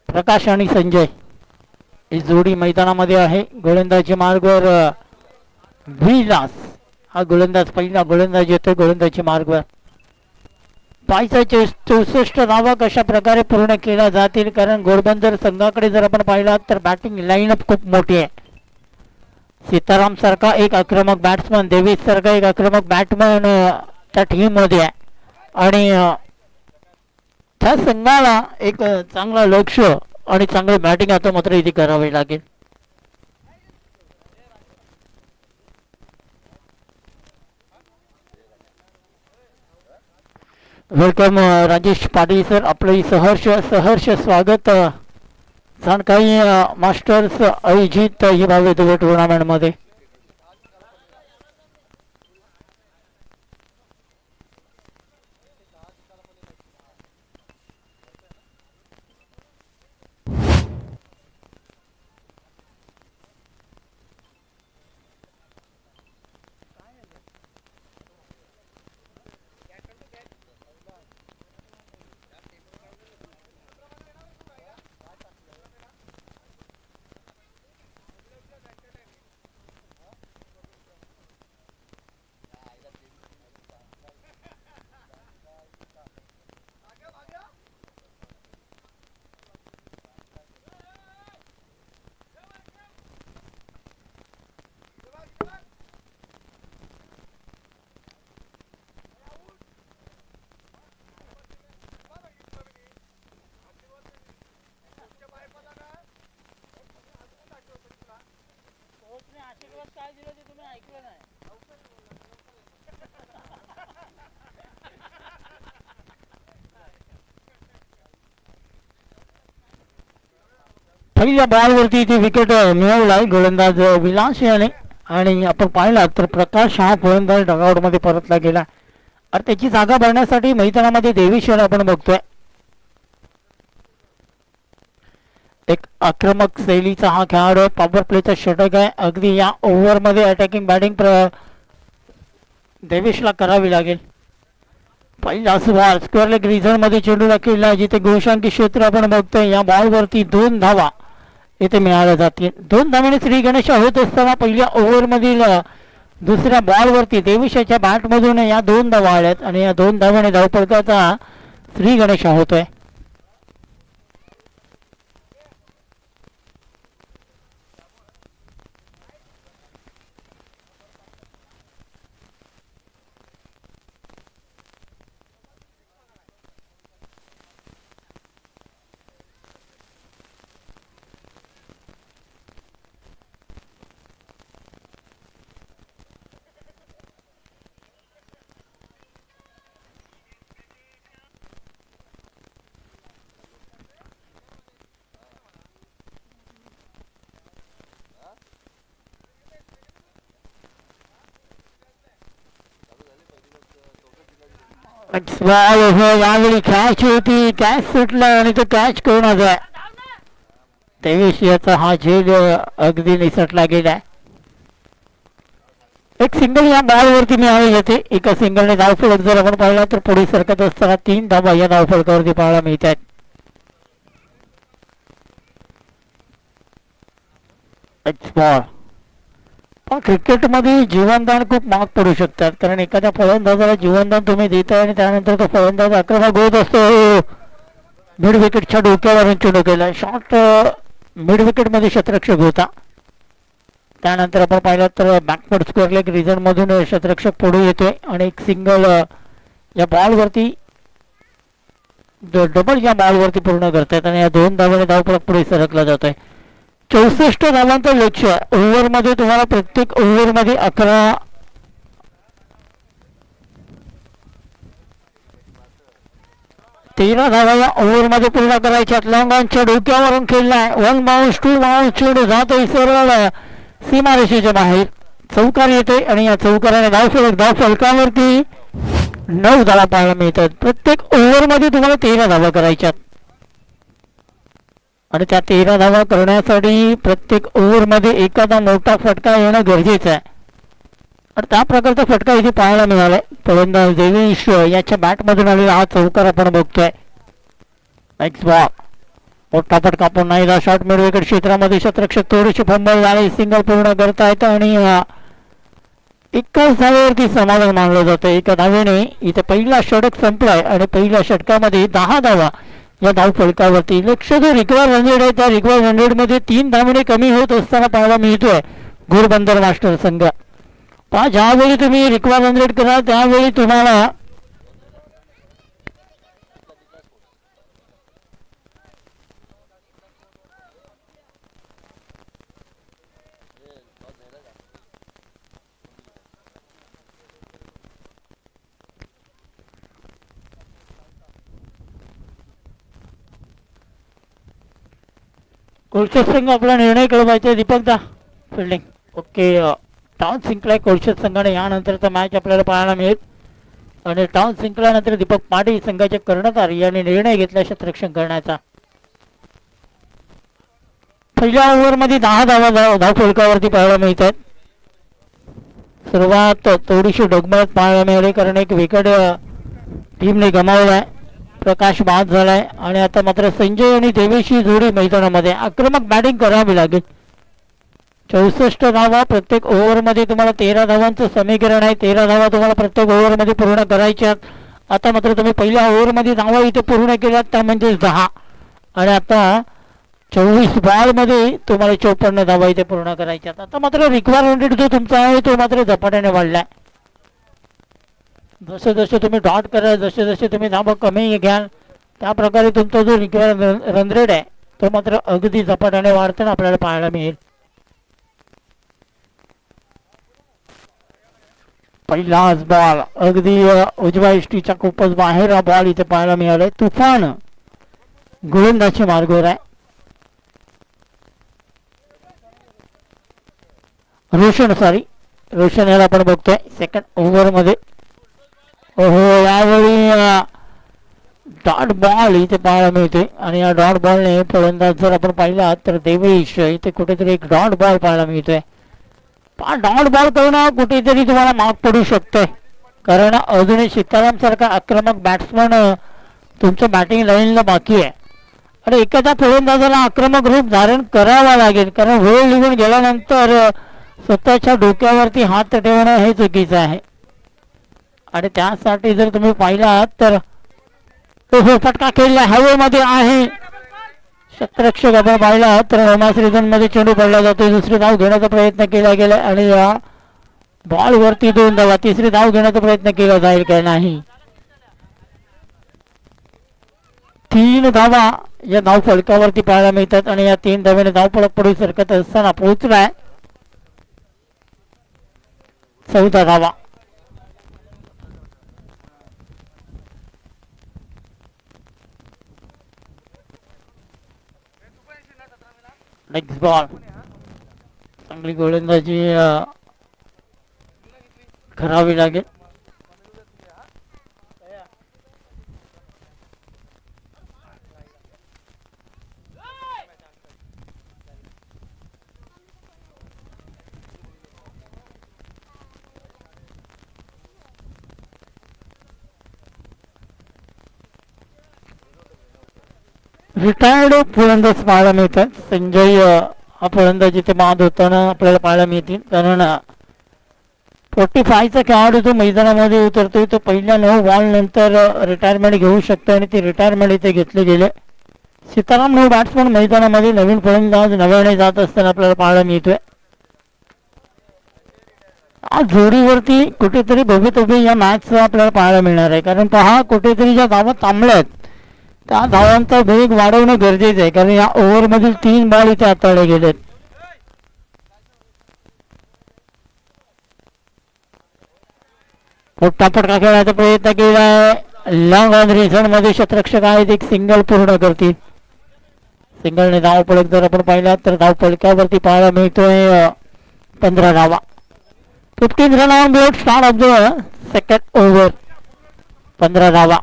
प्रकाश आणि संजय ही जोडी मैदानामध्ये आहे. गोलंदाजी मार्गवर विलास हा गोलंदाज पहिला गोलंदाज येतोय गोलंदाजी मार्गवर. 64 धावा कशा प्रकारे पूर्ण केल्या जातील कारण घोडबंदर संघाकडे जर आपण पाहिलात तर बॅटिंग लाईनअप खूप मोठी आहे. सीताराम सारखा एक आक्रमक बॅट्समन, देवीस सारखा एक आक्रमक बॅट्समन त्या टीम मध्ये आहे आणि त्या संघाला एक चांगला लक्ष आणि चांगले बॅटिंग आता मात्र इथे करावे लागेल. वेलकम राजेश पाटील सर, आपलं सहर्ष स्वागत जानकारी मास्टर्स आयोजित ही भव्य टुर्नामेंट मध्ये. पहिल्या बॉलवरती ती विकेट मिळवलाय गोलंदाज विलास याने आणि आपण पाहिला तर प्रकाश हा गोलंदाज डगआउट मध्ये परतला गेला आणि त्याची जागा भरण्यासाठी मैदानामध्ये देवेश याला आपण बघतोय. एक आक्रमक शैलीचा हा खेळाडू पॉवर प्लेचा षटक आहे. अगदी या ओव्हर मध्ये अटॅकिंग बॅटिंग देवेशला करावी लागेल. पहिला बॉल स्क्वेअर लेग रिझन मध्ये चेंडू राखीला जिथे गोशांकी क्षेत्र आपण बघतोय. या बॉलवरती 2 धावा इथे मिळाल्या जातील. 2 धावांनी श्री गणेश होत असताना पहिल्या ओव्हर मधील दुसऱ्या बॉलवरती देवेशाच्या बॅट मधून या 2 धावा आल्यात आणि या 2 धावांनी धावपळकाचा श्री गणेश होतोय. यावेळी कॅच होती, कॅच सुटला आणि तो कॅच कोणाचा आहे. तेवीस याचा हा झेल अगदी निसटला गेलाय. एक सिंगल या बॉलवरती मिळाली जाते. एका सिंगलने धावफलक जर आपण पाहिला तर पुढे सरकत असताना 3 धावा या धावफलकावरती पाहायला मिळत आहेत. पण क्रिकेटमध्ये जीवनदान खूप महाग पडू शकतात कारण एखाद्या फलंदाजाला जीवनदान तुम्ही देताय आणि त्यानंतर तो फलंदाज आक्रमक होत असतो. मिड विकेटच्या डोक्यावरून चेंडू केला. शॉर्ट मिड विकेट मध्ये क्षेत्ररक्षक होता. त्यानंतर आपण पाहिलं तर बॅकवर्ड स्क्वेअर लेग रिझन मधून क्षेत्ररक्षक पुढे येतोय आणि एक सिंगल या बॉलवरती डबल या बॉलवरती पूर्ण करतायत आणि या 2 धावांनी धावफलक पुढे सरकला जातोय. 64 धावांचं लक्ष्य. ओव्हर मध्ये तुम्हाला प्रत्येक ओव्हर मध्ये 13 धावा या ओव्हर मध्ये पूर्ण करायच्या. लॉंगांच्या डोक्यावरून खेळलाय. 1 बाउन्स 2 बाउन्स चेंडू जातोय सरळ सीमारेषेच्या बाहेर. चौकार येतोय आणि या चौकाराने धावफलकावरती 9 धावा पाहायला मिळतात. प्रत्येक ओव्हर मध्ये तुम्हाला 13 धावा करायच्यात आणि त्या 13 धावा करण्यासाठी प्रत्येक ओव्हर मध्ये एखादा मोठा फटका येणं गरजेचं आहे आणि त्या प्रकारचा फटका इथे पाहायला मिळालाय. फलंदाज देवेश याच्या बॅट मधून आलेला हा चौकार आपण बघतोय. नेक्स्ट बॉल मोठा फटका पुन्हा एकदा शॉर्ट मिड विकेट क्षेत्रामध्ये क्षेत्ररक्षक थोडेसे फंबल झाले. सिंगल पूर्ण करता येतं आणि एकाच धावेवरती समाधान मानलं जातं. एका धावेने इथे पहिला षटक संपलाय आणि पहिल्या षटकामध्ये 10 धावा या धावफलकावरती. लक्ष जो रिक्वायर 100 आहे त्या रिक्वायर 100 मध्ये 3 धावणे कमी होत असताना पाहायला मिळतोय घोरबंदर मास्टर संघ. ज्यावेळी तुम्ही रिक्वायर 100 करा त्यावेळी तुम्हाला कोळशेत संघ आपला निर्णय कळवायचा. दीपक दा फिल्डिंग ओके. टॉस जिंकलाय कोळशेत संघाने. यानंतरचा मॅच आपल्याला पाहायला मिळेल आणि टॉस जिंकल्यानंतर दीपक पाटील संघाचे कर्णधार यांनी निर्णय घेतला क्षेत्ररक्षण करण्याचा. पहिल्या ओव्हर मध्ये 10 धावा धावफलकावरती पाहायला मिळतात. सुरुवात थोडीशी डगमगत पाहायला मिळाली कारण एक विकेट टीमने गमावलाय. प्रकाश बाद झालाय आणि आता मात्र संजय आणि देवेशी जोडी मैदानामध्ये. आक्रमक बॅटिंग करावी लागेल. 64 धावा प्रत्येक ओव्हर मध्ये तुम्हाला 13 धावांचं समीकरण आहे. 13 धावा तुम्हाला प्रत्येक ओव्हर मध्ये पूर्ण करायच्यात. आता मात्र तुम्ही पहिल्या ओव्हर मध्ये धावा इथे पूर्ण केल्यात त्या म्हणजे 10 आणि आता 24 बॉल मध्ये तुम्हाला 54 धावा इथे पूर्ण करायच्यात. आता मात्र रिक्वायरमेंट जो तुमचा आहे तो मात्र झपाट्याने वाढलाय. जसे जसे तुम्ही डॉट कराल जसे जसे तुम्ही धावा कमी घ्याल त्या प्रकारे तुमचा जो रिक्वायर रन रेट आहे तो मात्र अगदी झपाट्याने वाढताना आपल्याला पाहायला मिळेल. पहिलाच बॉल अगदी उजव्या इष्टीच्या खूपच बाहेर हा बॉल इथे पाहायला मिळालाय. तुफान गोलंदाजी मार्गावर आहे. रोशन याला आपण बघतोय सेकंड ओव्हर मध्ये. ओहो यावेळी डॉट बॉल इथे पाहायला मिळते आणि या डॉट बॉलने फलंदाज जर आपण पाहिला तर देवेश इथे कुठेतरी एक डॉट बॉल पाहायला मिळतोय. डॉट बॉल करणं कुठेतरी तुम्हाला माग पडू शकतोय कारण अजूनही सीताराम सारखा आक्रमक बॅट्समन तुमच्या बॅटिंग लाईनला बाकी आहे आणि एखाद्या फलंदाजाला आक्रमक रूप धारण करावा लागेल कारण वेळ निघून गेल्यानंतर स्वतःच्या डोक्यावरती हात ठेवणं हे चुकीचं आहे आणि त्यासाठी जर तुम्ही पाहिलात तर तो फटका खेळला हवेमध्ये आहे. क्षेत्ररक्षक आपण पाहिला तर नमाश्री झोन मध्ये चेंडू पडला जातो. दुसरी धाव घेण्याचा प्रयत्न केला गेला आणि या बॉल वरती 2 धावा. तिसरी धाव घेण्याचा प्रयत्न केला जाईल का नाही. 3 धावा या धाव फलकावरती पाहायला मिळतात आणि या 3 धावेने धाव फलक पुढे सरकत असताना पोहोचलाय 14 धावा. नेक्स्ट बॉल चांगली गोलंदाजी करावी लागेल. रिटायर्ड फलंदाज पाहायला मिळतात. संजय हा फलंदाज इथे बाद होताना आपल्याला पाहायला मिळतील कारण 45चा खेळाडू जो मैदानामध्ये उतरतोय तो पहिल्या 9 बॉल नंतर रिटायरमेंट घेऊ शकतो आणि ती रिटायरमेंट इथे घेतले गेले. सीताराम नऊ बॅट्समन मैदानामध्ये नवीन फलंदाज नव्याने जात असताना आपल्याला पाहायला मिळतोय. आज जोडीवरती कुठेतरी भवितव्य या मॅचचा आपल्याला पाहायला मिळणार आहे कारण पहा कुठेतरी ज्या धावा थांबल्यात त्या धावांचा वेग वाढवणं गरजेचं आहे कारण या ओव्हर मधील 3 बॉल इथे हाताळले गेलेत. मोठा फटका खेळण्याचा प्रयत्न केलाय. लॉंग ऑन रिझन मध्ये क्षेत्ररक्षक आहेत एक सिंगल पूर्ण करतील. सिंगलने धाव फलक जर आपण पाहिला तर धाव फलकावरती पाहायला मिळतोय 15 धावा. 15 run on board start of the second over. 15 धावा.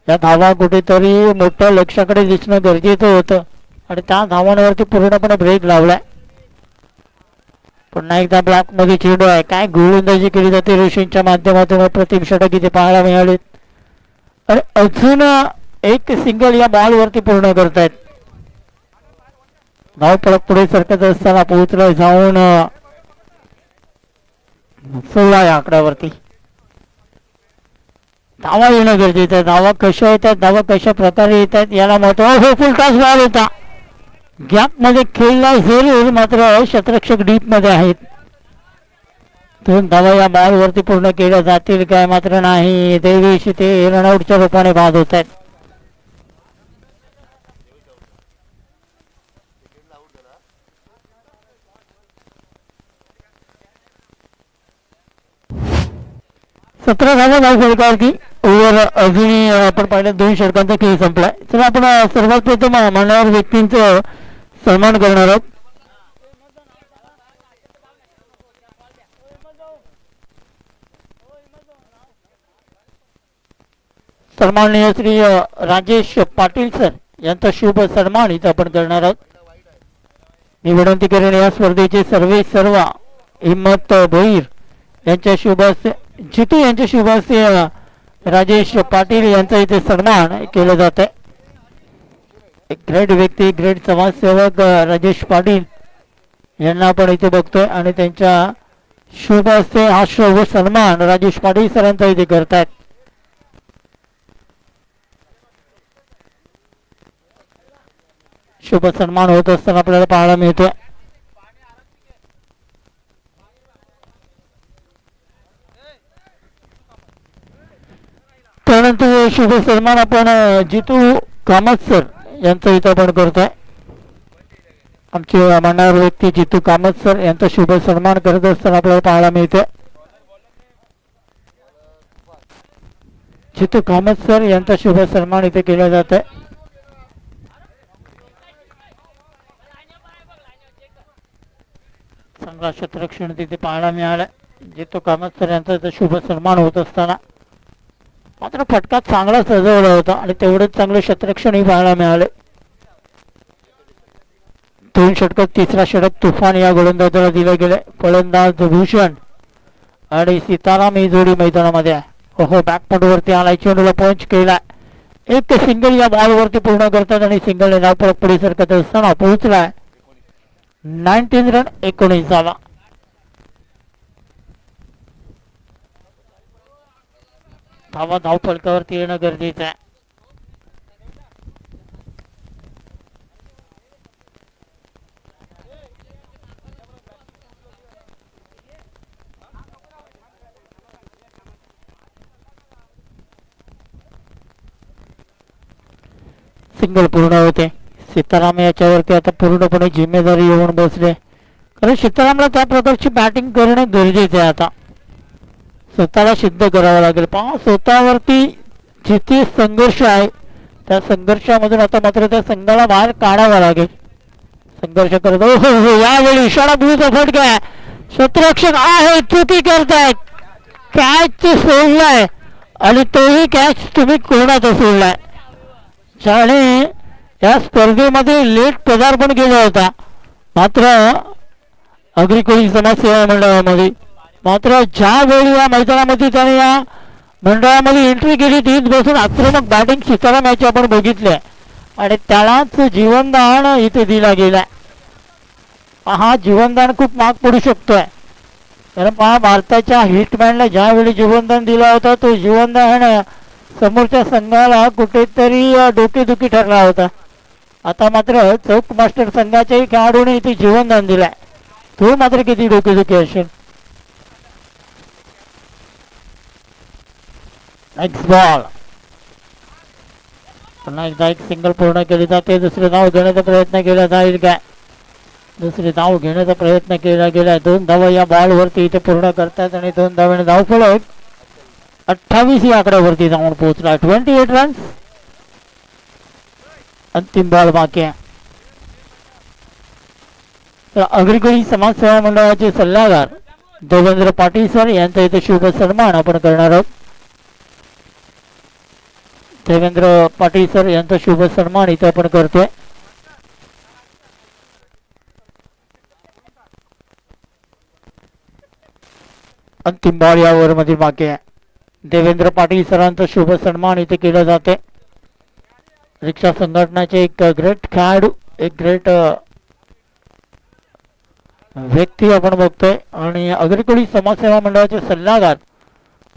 या धावा कुठेतरी मोठ्या लक्षाकडे दिसणं गरजेचं होतं आणि त्या धावांवरती पूर्णपणे ब्रेक लावलाय. पुन्हा एकदा ब्लॉक मध्ये चेंडू आहे. काय गोलंदाजी केली जाते रोशनच्या माध्यमातून प्रतिम षटक इथे पाहायला मिळाले आणि अजून एक सिंगल या बॉल वरती पूर्ण करतायत. धाव फलक पुढे सरकत असताना पोहोचलाय जाऊन 16 या आकड्यावरती. धावा येणं गरजेचं आहे. धावा कशा येतात धावा कशा प्रकारे येतात याला महत्व. हो फुल टॉस बॉल होता गॅप मध्ये खेळला जरूर मात्र क्षेत्ररक्षक डीप मध्ये आहेत. 2 धावा या बॉल वरती पूर्ण केल्या जातील काय मात्र नाही. देवेश ते रनआउटच्या रूपाने बाद होत आहेत. सतरा धावा धाव फलकावरती ओव्हर अजूनही आपण पाहिलं 2 षटकांचा खेळ संपलाय. चला आपण सर्वात प्रथम मान्यवर व्यक्तींचं सन्मान करणार आहोत. सन्माननीय श्री राजेश पाटील सर यांचा शुभ सन्मान इथं आपण करणार आहोत. मी विनंती करेन या स्पर्धेचे सर्व हिम्मत भोईर यांच्या शुभ जितू यांच्या शुभ राजेश पाटील यांचा इथे सन्मान केला जात आहे. एक ग्रेट व्यक्ती ग्रेट समाजसेवक राजेश पाटील यांना आपण इथे बघतोय आणि त्यांच्या शुभ हस्ते हा शुभ सन्मान राजेश पाटील सरांचा इथे करतायत. शुभ सन्मान होत असताना आपल्याला पाहायला मिळतोय. त्यानंतर शुभ सन्मान आपण जितू कामत सर यांचा इथं आपण करतोय. आमचे मान्यवर व्यक्ती जितू कामत सर यांचा शुभ सन्मान करत असताना आपल्याला पाहायला मिळतोय. जितू कामत सर यांचा शुभ सन्मान इथे केला जात आहे. चांगला क्षेत्ररक्षण तिथे पाहायला मिळालं. जितू कामत सर यांचा इथे शुभ सन्मान होत असताना मात्र फटका चांगला सजवला होता आणि तेवढंच चांगलं क्षेत्ररक्षणही पाहायला मिळाले. 2 षटकात तिसरा षटक तुफान या गोलंदाजाला दिले गेले. फलंदाज भूषण आणि सीताराम ही जोडी मैदानामध्ये आहे. हो बॅकपॉट वरती आलाय, चेंडूला पंच केला. एक सिंगल या बॉल वरती पूर्ण करतात आणि सिंगल नाव परत पुढे सरकत असताना पोहोचलाय. 19 रन 19 झाला. धावा धाव फलकावरती येणं गरजेचं आहे. सिंगल पूर्ण होते. सीताराम याच्यावरती आता पूर्णपणे जिम्मेदारी येऊन बसले, कारण सीतारामला त्या प्रकारची बॅटिंग करणं गरजेचं आहे. आता स्वतःला सिद्ध करावं लागेल. पहा स्वतःवरती जिथे संघर्ष आहे त्या संघर्षामधून आता मात्र त्या संघाला बाहेर काढावा लागेल. संघर्ष करत हो यावेळी इशारा ब्लूचा फटका. क्षेत्ररक्षक आहे, चुकी करतायत. कॅच सोडलाय आणि तोही कॅच तुम्ही कोणाचा सोडलाय. ज्याने या स्पर्धेमध्ये लेट पदार्पण केला होता मात्र अग्रिकोळी समाजसेवा मंडळामध्ये, मात्र ज्यावेळी या मैदानामध्ये त्याने या मंडळामध्ये एंट्री केली तीच बसून आक्रमक बॅटिंग सीताराम याची आपण बघितले आणि त्यालाच जीवनदान इथे दिला गेला. हा जीवनदान खूप महाग पडू शकतोय, कारण पहा भारताच्या हिटमॅनला ज्यावेळी जीवनदान दिला होता तो जीवनदान समोरच्या संघाला कुठेतरी डोकेदुखी ठरला होता. आता मात्र चौक मास्टर संघाच्याही खेळाडूने इथे जीवनदान दिलाय, तो मात्र किती डोकेदुखी असेल. Next ball. पुन्हा एकदा एक सिंगल पूर्ण केली जाते. दुसरे धाव घेण्याचा प्रयत्न केला जाईल काय? दुसरे धाव घेण्याचा प्रयत्न केला गेला. 2 धावा या बॉल वरती इथे पूर्ण करतात आणि 2 धावाने धाव फलक 28 या आकड्यावरती जाऊन पोहोचला. 28 रन्स. अंतिम बॉल बाकी आहे. तर अग्रिकोळी समाजसेवा मंडळाचे सल्लागार देवेंद्र पाटील सर यांचा इथे शुभ सन्मान आपण करणार आहोत. देवेंद्र पाटील सर यांचा शुभ सन्मान इथे आपण करतोय. अंतिम बॉल या ओव्हर मध्ये बाकी आहे. देवेंद्र पाटील सरांचा शुभ सन्मान इथे केला जाते. रिक्षा संघटनाचे एक ग्रेट खेळाडू, एक ग्रेट व्यक्ती आपण बघतोय आणि अग्रिकोळी समाजसेवा मंडळाचे सल्लागार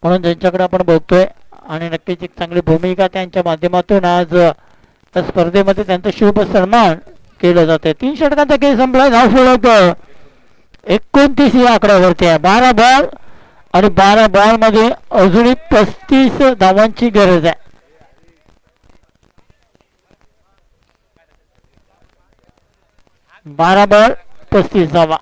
म्हणून ज्यांच्याकडे आपण बघतोय आणि नक्कीच एक चांगली भूमिका त्यांच्या माध्यमातून आज या स्पर्धेमध्ये त्यांचा शुभ सन्मान केलं जाते. 3 षटकांचा खेळ संपला. धाव फलक 29 या आकड्यावरती आहे. 12 बॉल आणि 12 बॉल मध्ये अजूनही 35 धावांची गरज आहे. बारा बॉल 35 धावा.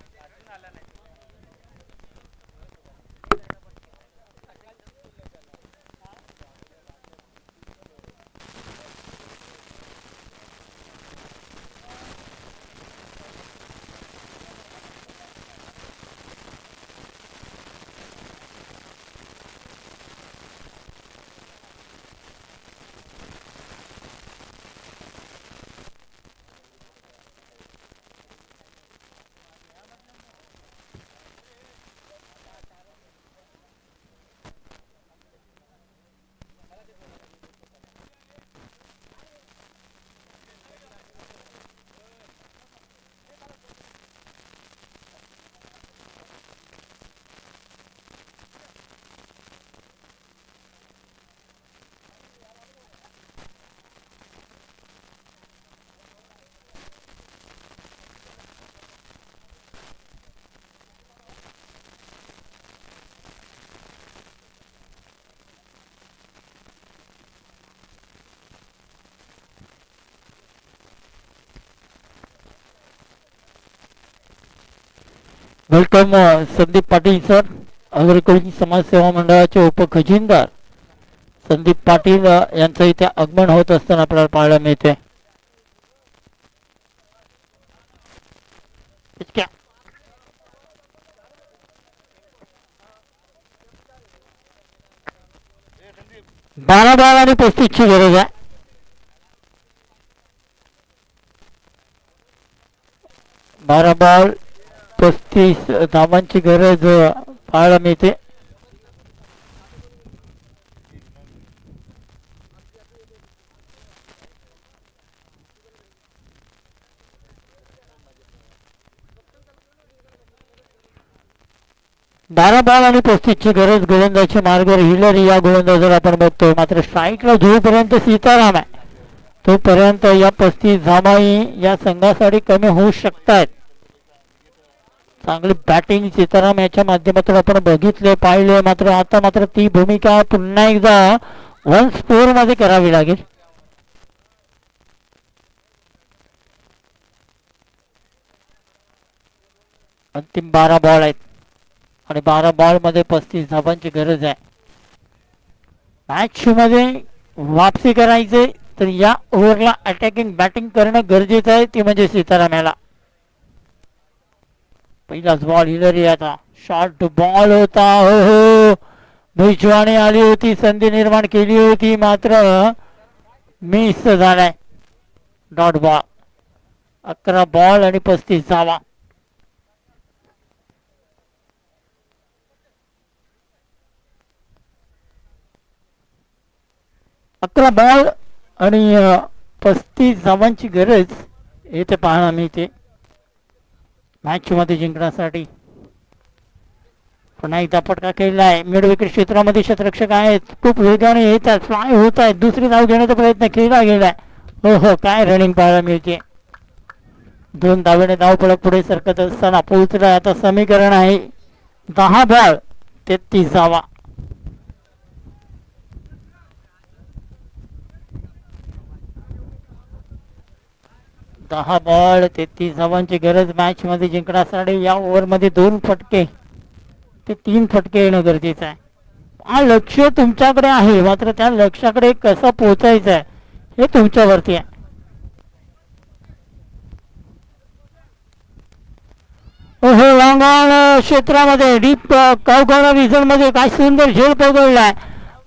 वेलकम संदीप पाटील सर, अग्रिकोळी समाजसेवा मंडळाचे उपखजिनदार संदीप पाटील यांचं इथे आगमन होत असताना आपल्याला पाहायला मिळते. बारा बॉल आणि 35 ची गरज आहे. बारा बॉल 35 धावांची गरज पाहायला मिळते. बारा बॉल आणि 35 ची गरज गोलंदाजी मार्गावर हिलरी या गोलंदाजाला आपण बघतोय. मात्र स्ट्राईकला जोपर्यंत सीताराम आहे तोपर्यंत या 35 धावाही या संघासाठी कमी होऊ शकतात. चांगली बॅटिंग सीताराम याच्या माध्यमातून आपण बघितले पाहिले. मात्र आता मात्र ती भूमिका पुन्हा एकदा 1 मध्ये करावी लागेल. अंतिम 12 बॉल आहेत आणि 12 बॉल मध्ये 35 धावांची गरज आहे. मॅच मध्ये वापसी करायचे तर या ओव्हरला अटॅकिंग बॅटिंग करणं गरजेचं आहे. ती म्हणजे सीताराम याला. पहिलाच बॉल हिलरी आता शॉर्ट बॉल होता. हो हो भुजवाणी आली होती, संधी निर्माण केली होती मात्र मिस झालाय. Dot ball. 11 बॉल आणि 35 धावा. अकरा बॉल आणि 35 धावांची गरज येथे पाहणं मिळते मॅच मध्ये जिंकण्यासाठी. पुन्हा एकदा फटका खेळला आहे. मिड विकेट क्षेत्रामध्ये क्षेत्ररक्षक आहेत, खूप वेगाने येत आहेत, फ्लाय होत आहेत. दुसरी धाव घेण्याचा प्रयत्न केला गेलाय. हो हो काय रनिंग पाहायला मिळते. 2 धावेने धाव पडत पुढे सरकत असताना पोहोचला. आता समीकरण आहे 10 बॉल 33 धावा. 10 बॉल 33 धावांची गरज मॅच मध्ये जिंकण्यासाठी. या ओव्हर मध्ये 2 फटके ते 3 फटके येणं गरजेचं आहे. हा लक्ष तुमच्याकडे आहे मात्र त्या लक्ष्याकडे कसं पोहोचायचं आहे हे तुमच्यावरती आहे. हो लॉंग ऑन क्षेत्रामध्ये डीप कॉर्नर रिझन मध्ये काय सुंदर झेल पकडलाय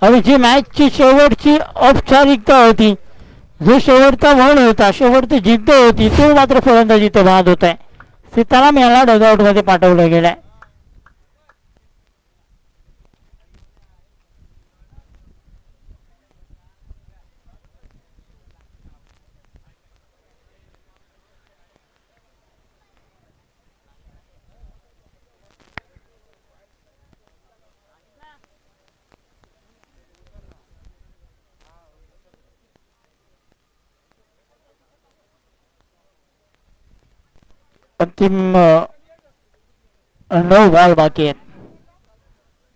आणि जी मॅचची शेवटची औपचारिकता होती, जो शेवटचा वळ होता, शेवटची जिद्द होती, तो मात्र फलंदाजी ते बाद होत आहे. सीताराम याला डगआउट मध्ये पाठवलं गेलंय. अंतिम 9 बॉल बाकी आहेत.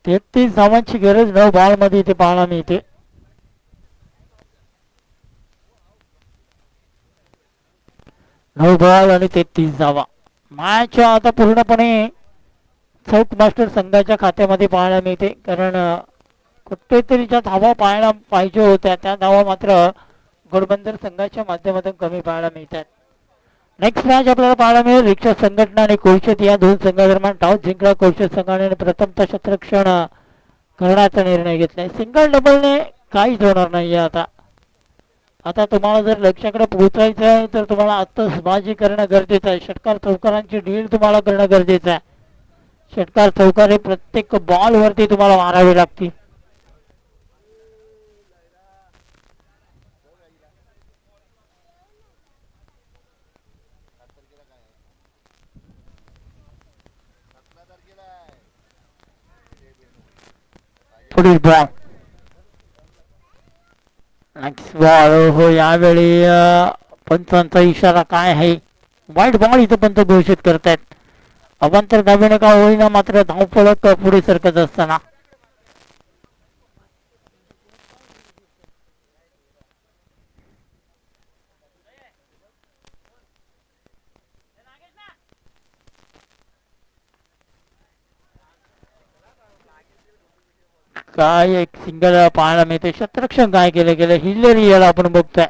33 धावांची गरज 9 बॉल मध्ये इथे पाहायला मिळते. नऊ बॉल आणि 33 धावा. मॅच आता पूर्णपणे चौक मास्टर संघाच्या खात्यामध्ये पाहायला मिळते. कारण कुठेतरी ज्या धावा पाहायला पाहिजे होत्या त्या धावा मात्र घोडबंदर संघाच्या माध्यमातून कमी पाहायला मिळतात. नेक्स्ट मॅच आपल्याला पाहायला मिळेल रिक्षा संघटना आणि कोलशेत या 2 संघादरम्यान. टॉस जिंकला कोलशेत संघाने आणि प्रथमतः क्षेत्ररक्षण करण्याचा निर्णय घेतलाय. सिंगल डबलने काहीच होणार नाहीये. आता तुम्हाला जर लक्ष्याकडे पोहोचायचं आहे तर तुम्हाला आत्ताच करणं गरजेचं आहे. षटकार चौकारांची डील तुम्हाला करणं गरजेचं आहे. षटकार चौकार प्रत्येक बॉल वरती तुम्हाला मारावे लागतील. पुढील बॉल नेक्स्ट बॉल. हो यावेळी पंचांचा इशारा काय आहे. वाईट बॉल इथे पंच घोषित करतायत. अवांतर धावेने का होईना मात्र धावपळक पुढे सरकत असताना काय एक सिंगल पाहायला मिळते. शतरक्षण काय केलं गेलं हिलरी याला आपण बघतोय.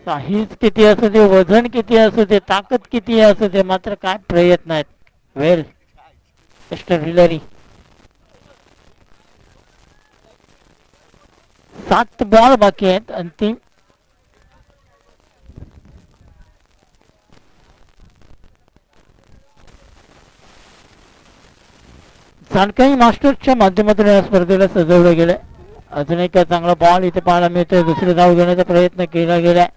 साईज किती असू दे, वजन किती असू दे, ताकद किती असू दे, मात्र काय प्रयत्न आहेत. वेल मिस्टर हिलरी. 7 बॉल बाकी आहेत अंतिम. जानकारी मास्टर्सच्या माध्यमातून या स्पर्धेला सजवलं गेलंय. अजून एक चांगला बॉल इथे पाहायला मिळतोय. दुसरी धाव घेण्याचा प्रयत्न केला गेलाय.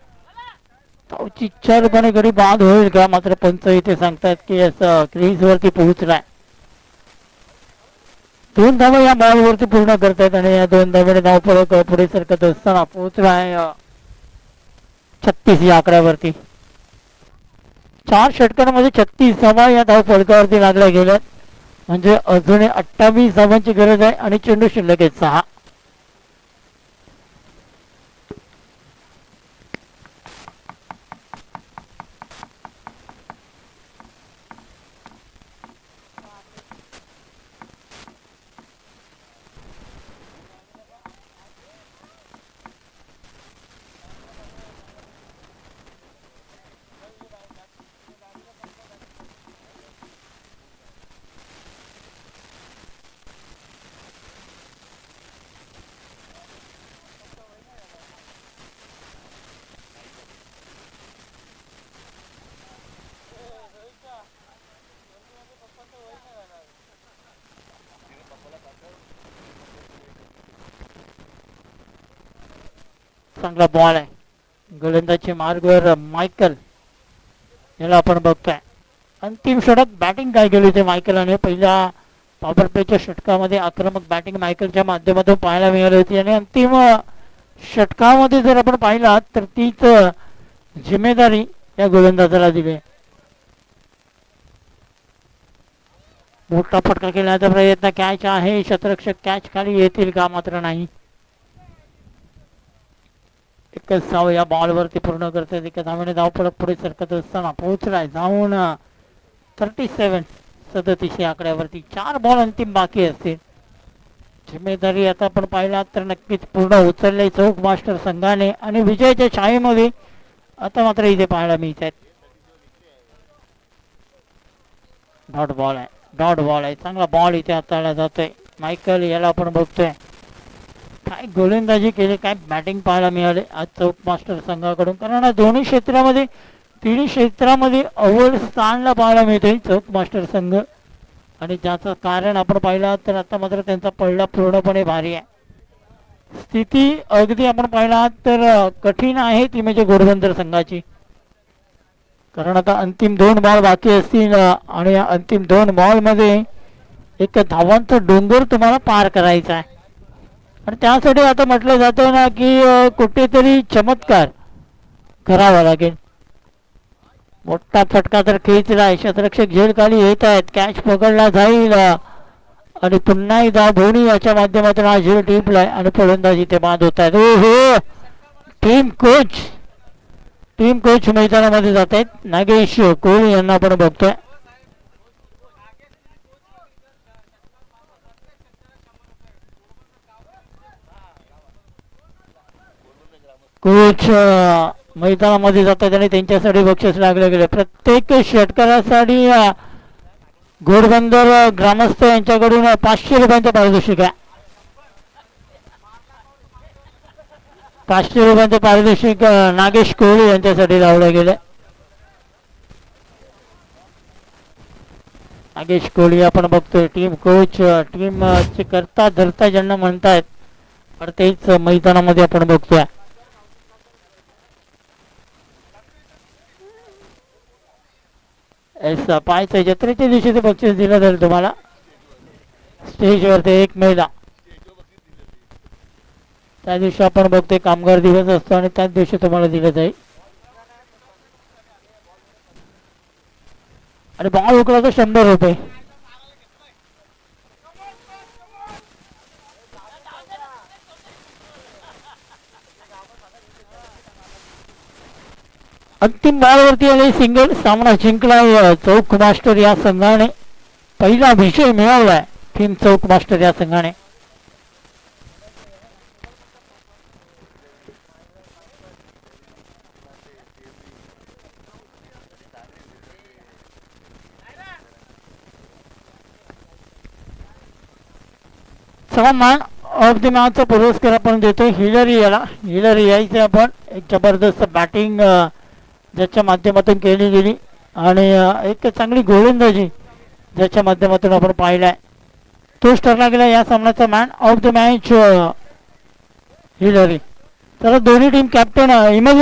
धावची इच्छा रूपाने गडी बाद होईल का, मात्र पंच इथे सांगतायत की असं क्रीज वरती पोहोचलाय. 2 धावा या बॉल वरती पूर्ण करतायत आणि या 2 धावेने धावफलक पुढे सरकत असताना पोहोचलाय 36 या आकड्यावरती. 4 षटकांमध्ये 36 धावा या धावफलकावरती लागल्या गेल्यात. म्हणजे अजून 28 धावांची गरज आहे आणि चेंडू शिल्लक आहेत 6. चांगला बॉल आहे. गोलंदाजी मार्गवर मायकल याला आपण बघतोय. अंतिम षटक बॅटिंग काय केली होती मायकलने. पहिल्या पॉवर प्लेच्या षटकामध्ये आक्रमक बॅटिंग मायकलच्या माध्यमातून पाहायला मिळाली होती आणि अंतिम षटकामध्ये जर आपण पाहिलात तर तीच जिम्मेदारी या गोलंदाजाला दिली. मोठा फटका खेळण्याचा प्रयत्न. कॅच आहे. शतरक्षक कॅच खाली येतील का, मात्र नाही. एकच धाव या बॉल वरती पूर्ण करते. एका धावेने धावफलक पुढे सरकत असताना पोहोचलाय जाऊन 37 आकड्यावरती. 4 बॉल अंतिम बाकी असतील. जिम्मेदारी आता आपण पाहिला तर नक्कीच पूर्ण उचलले चौक मास्टर संघाने आणि विजयाच्या छायेमध्ये आता मात्र इथे पाहायला मिळत आहेत. डॉट बॉल आहे. डॉट बॉल आहे. चांगला बॉल इथे हाताळला जातोय. मायकल याला आपण बघतोय. काय गोलंदाजी केली, काय बॅटिंग पाहायला मिळाले आज चौक मास्टर संघाकडून. कारण दोन्ही क्षेत्रामध्ये तिन्ही क्षेत्रामध्ये अव्वल स्थानला पाहायला मिळतोय चौक मास्टर संघ. आणि ज्याचं कारण आपण पाहिलं तर आता मात्र त्यांचा पडला पूर्णपणे भारी आहे. स्थिती अगदी आपण पाहिला तर कठीण आहे ती म्हणजे घोडबंदर संघाची. कारण आता अंतिम 2 बॉल बाकी असतील आणि या अंतिम 2 बॉल मध्ये एक धावांचा डोंगर तुम्हाला पार करायचा आहे. आणि त्यासाठी आता म्हटलं जातं ना की कुठेतरी चमत्कार करावा लागेल. मोठा फटका तर खेचलाय. शतरक्षक झेल खाली येत आहेत. कॅच पकडला जाईल आणि पुन्हा एकदा धोनी याच्या माध्यमातून हा झेल टिपलाय आणि फलंदाजी ते बाद होत आहेत. हो टीम कोच मैदानामध्ये जात आहेत. नागेश कोहली यांना आपण बघतोय. कोच मैदानामध्ये जातात आणि त्यांच्यासाठी बक्षीस लागले गेले. प्रत्येक षटकारासाठी घोडबंदर ग्रामस्थ यांच्याकडून 500 रुपयांचं पारितोषिक आहे. 500 रुपयांचं पारितोषिक नागेश कोहली यांच्यासाठी लावलं गेलं. नागेश कोहली आपण बघतोय. टीम कोच टीम चे करता धरता ज्यांना म्हणतायत तर तेच मैदानामध्ये आपण बघतोय. पाहायचं जत्रेच्या दिवशी ते बक्षीस दिलं जाईल तुम्हाला. स्टेजवरती 1 मेला त्या दिवशी आपण बघतोय कामगार दिवस असतो आणि त्याच दिवशी तुम्हाला दिलं जाईल. आणि बॉल उकळला तर 100 रुपये. अंतिम बॉलवरती आले सिंगल. सामना जिंकला चौक मास्टर या संघाने. पहिला विजय मिळवलाय थीम चौक मास्टर या संघाने. चला मॅन ऑफ द मॅचचा पुरस्कार आपण देतो हिलरी याला. हिलरी यायचे आपण एक जबरदस्त बॅटिंग ज्याच्या माध्यमातून केली गेली आणि एक चांगली गोलंदाजी ज्याच्या माध्यमातून आपण पाहिलाय तोच ठरला गेला या सामन्याचा man of the match Hillary. चला दोन्ही टीम कॅप्टन इमल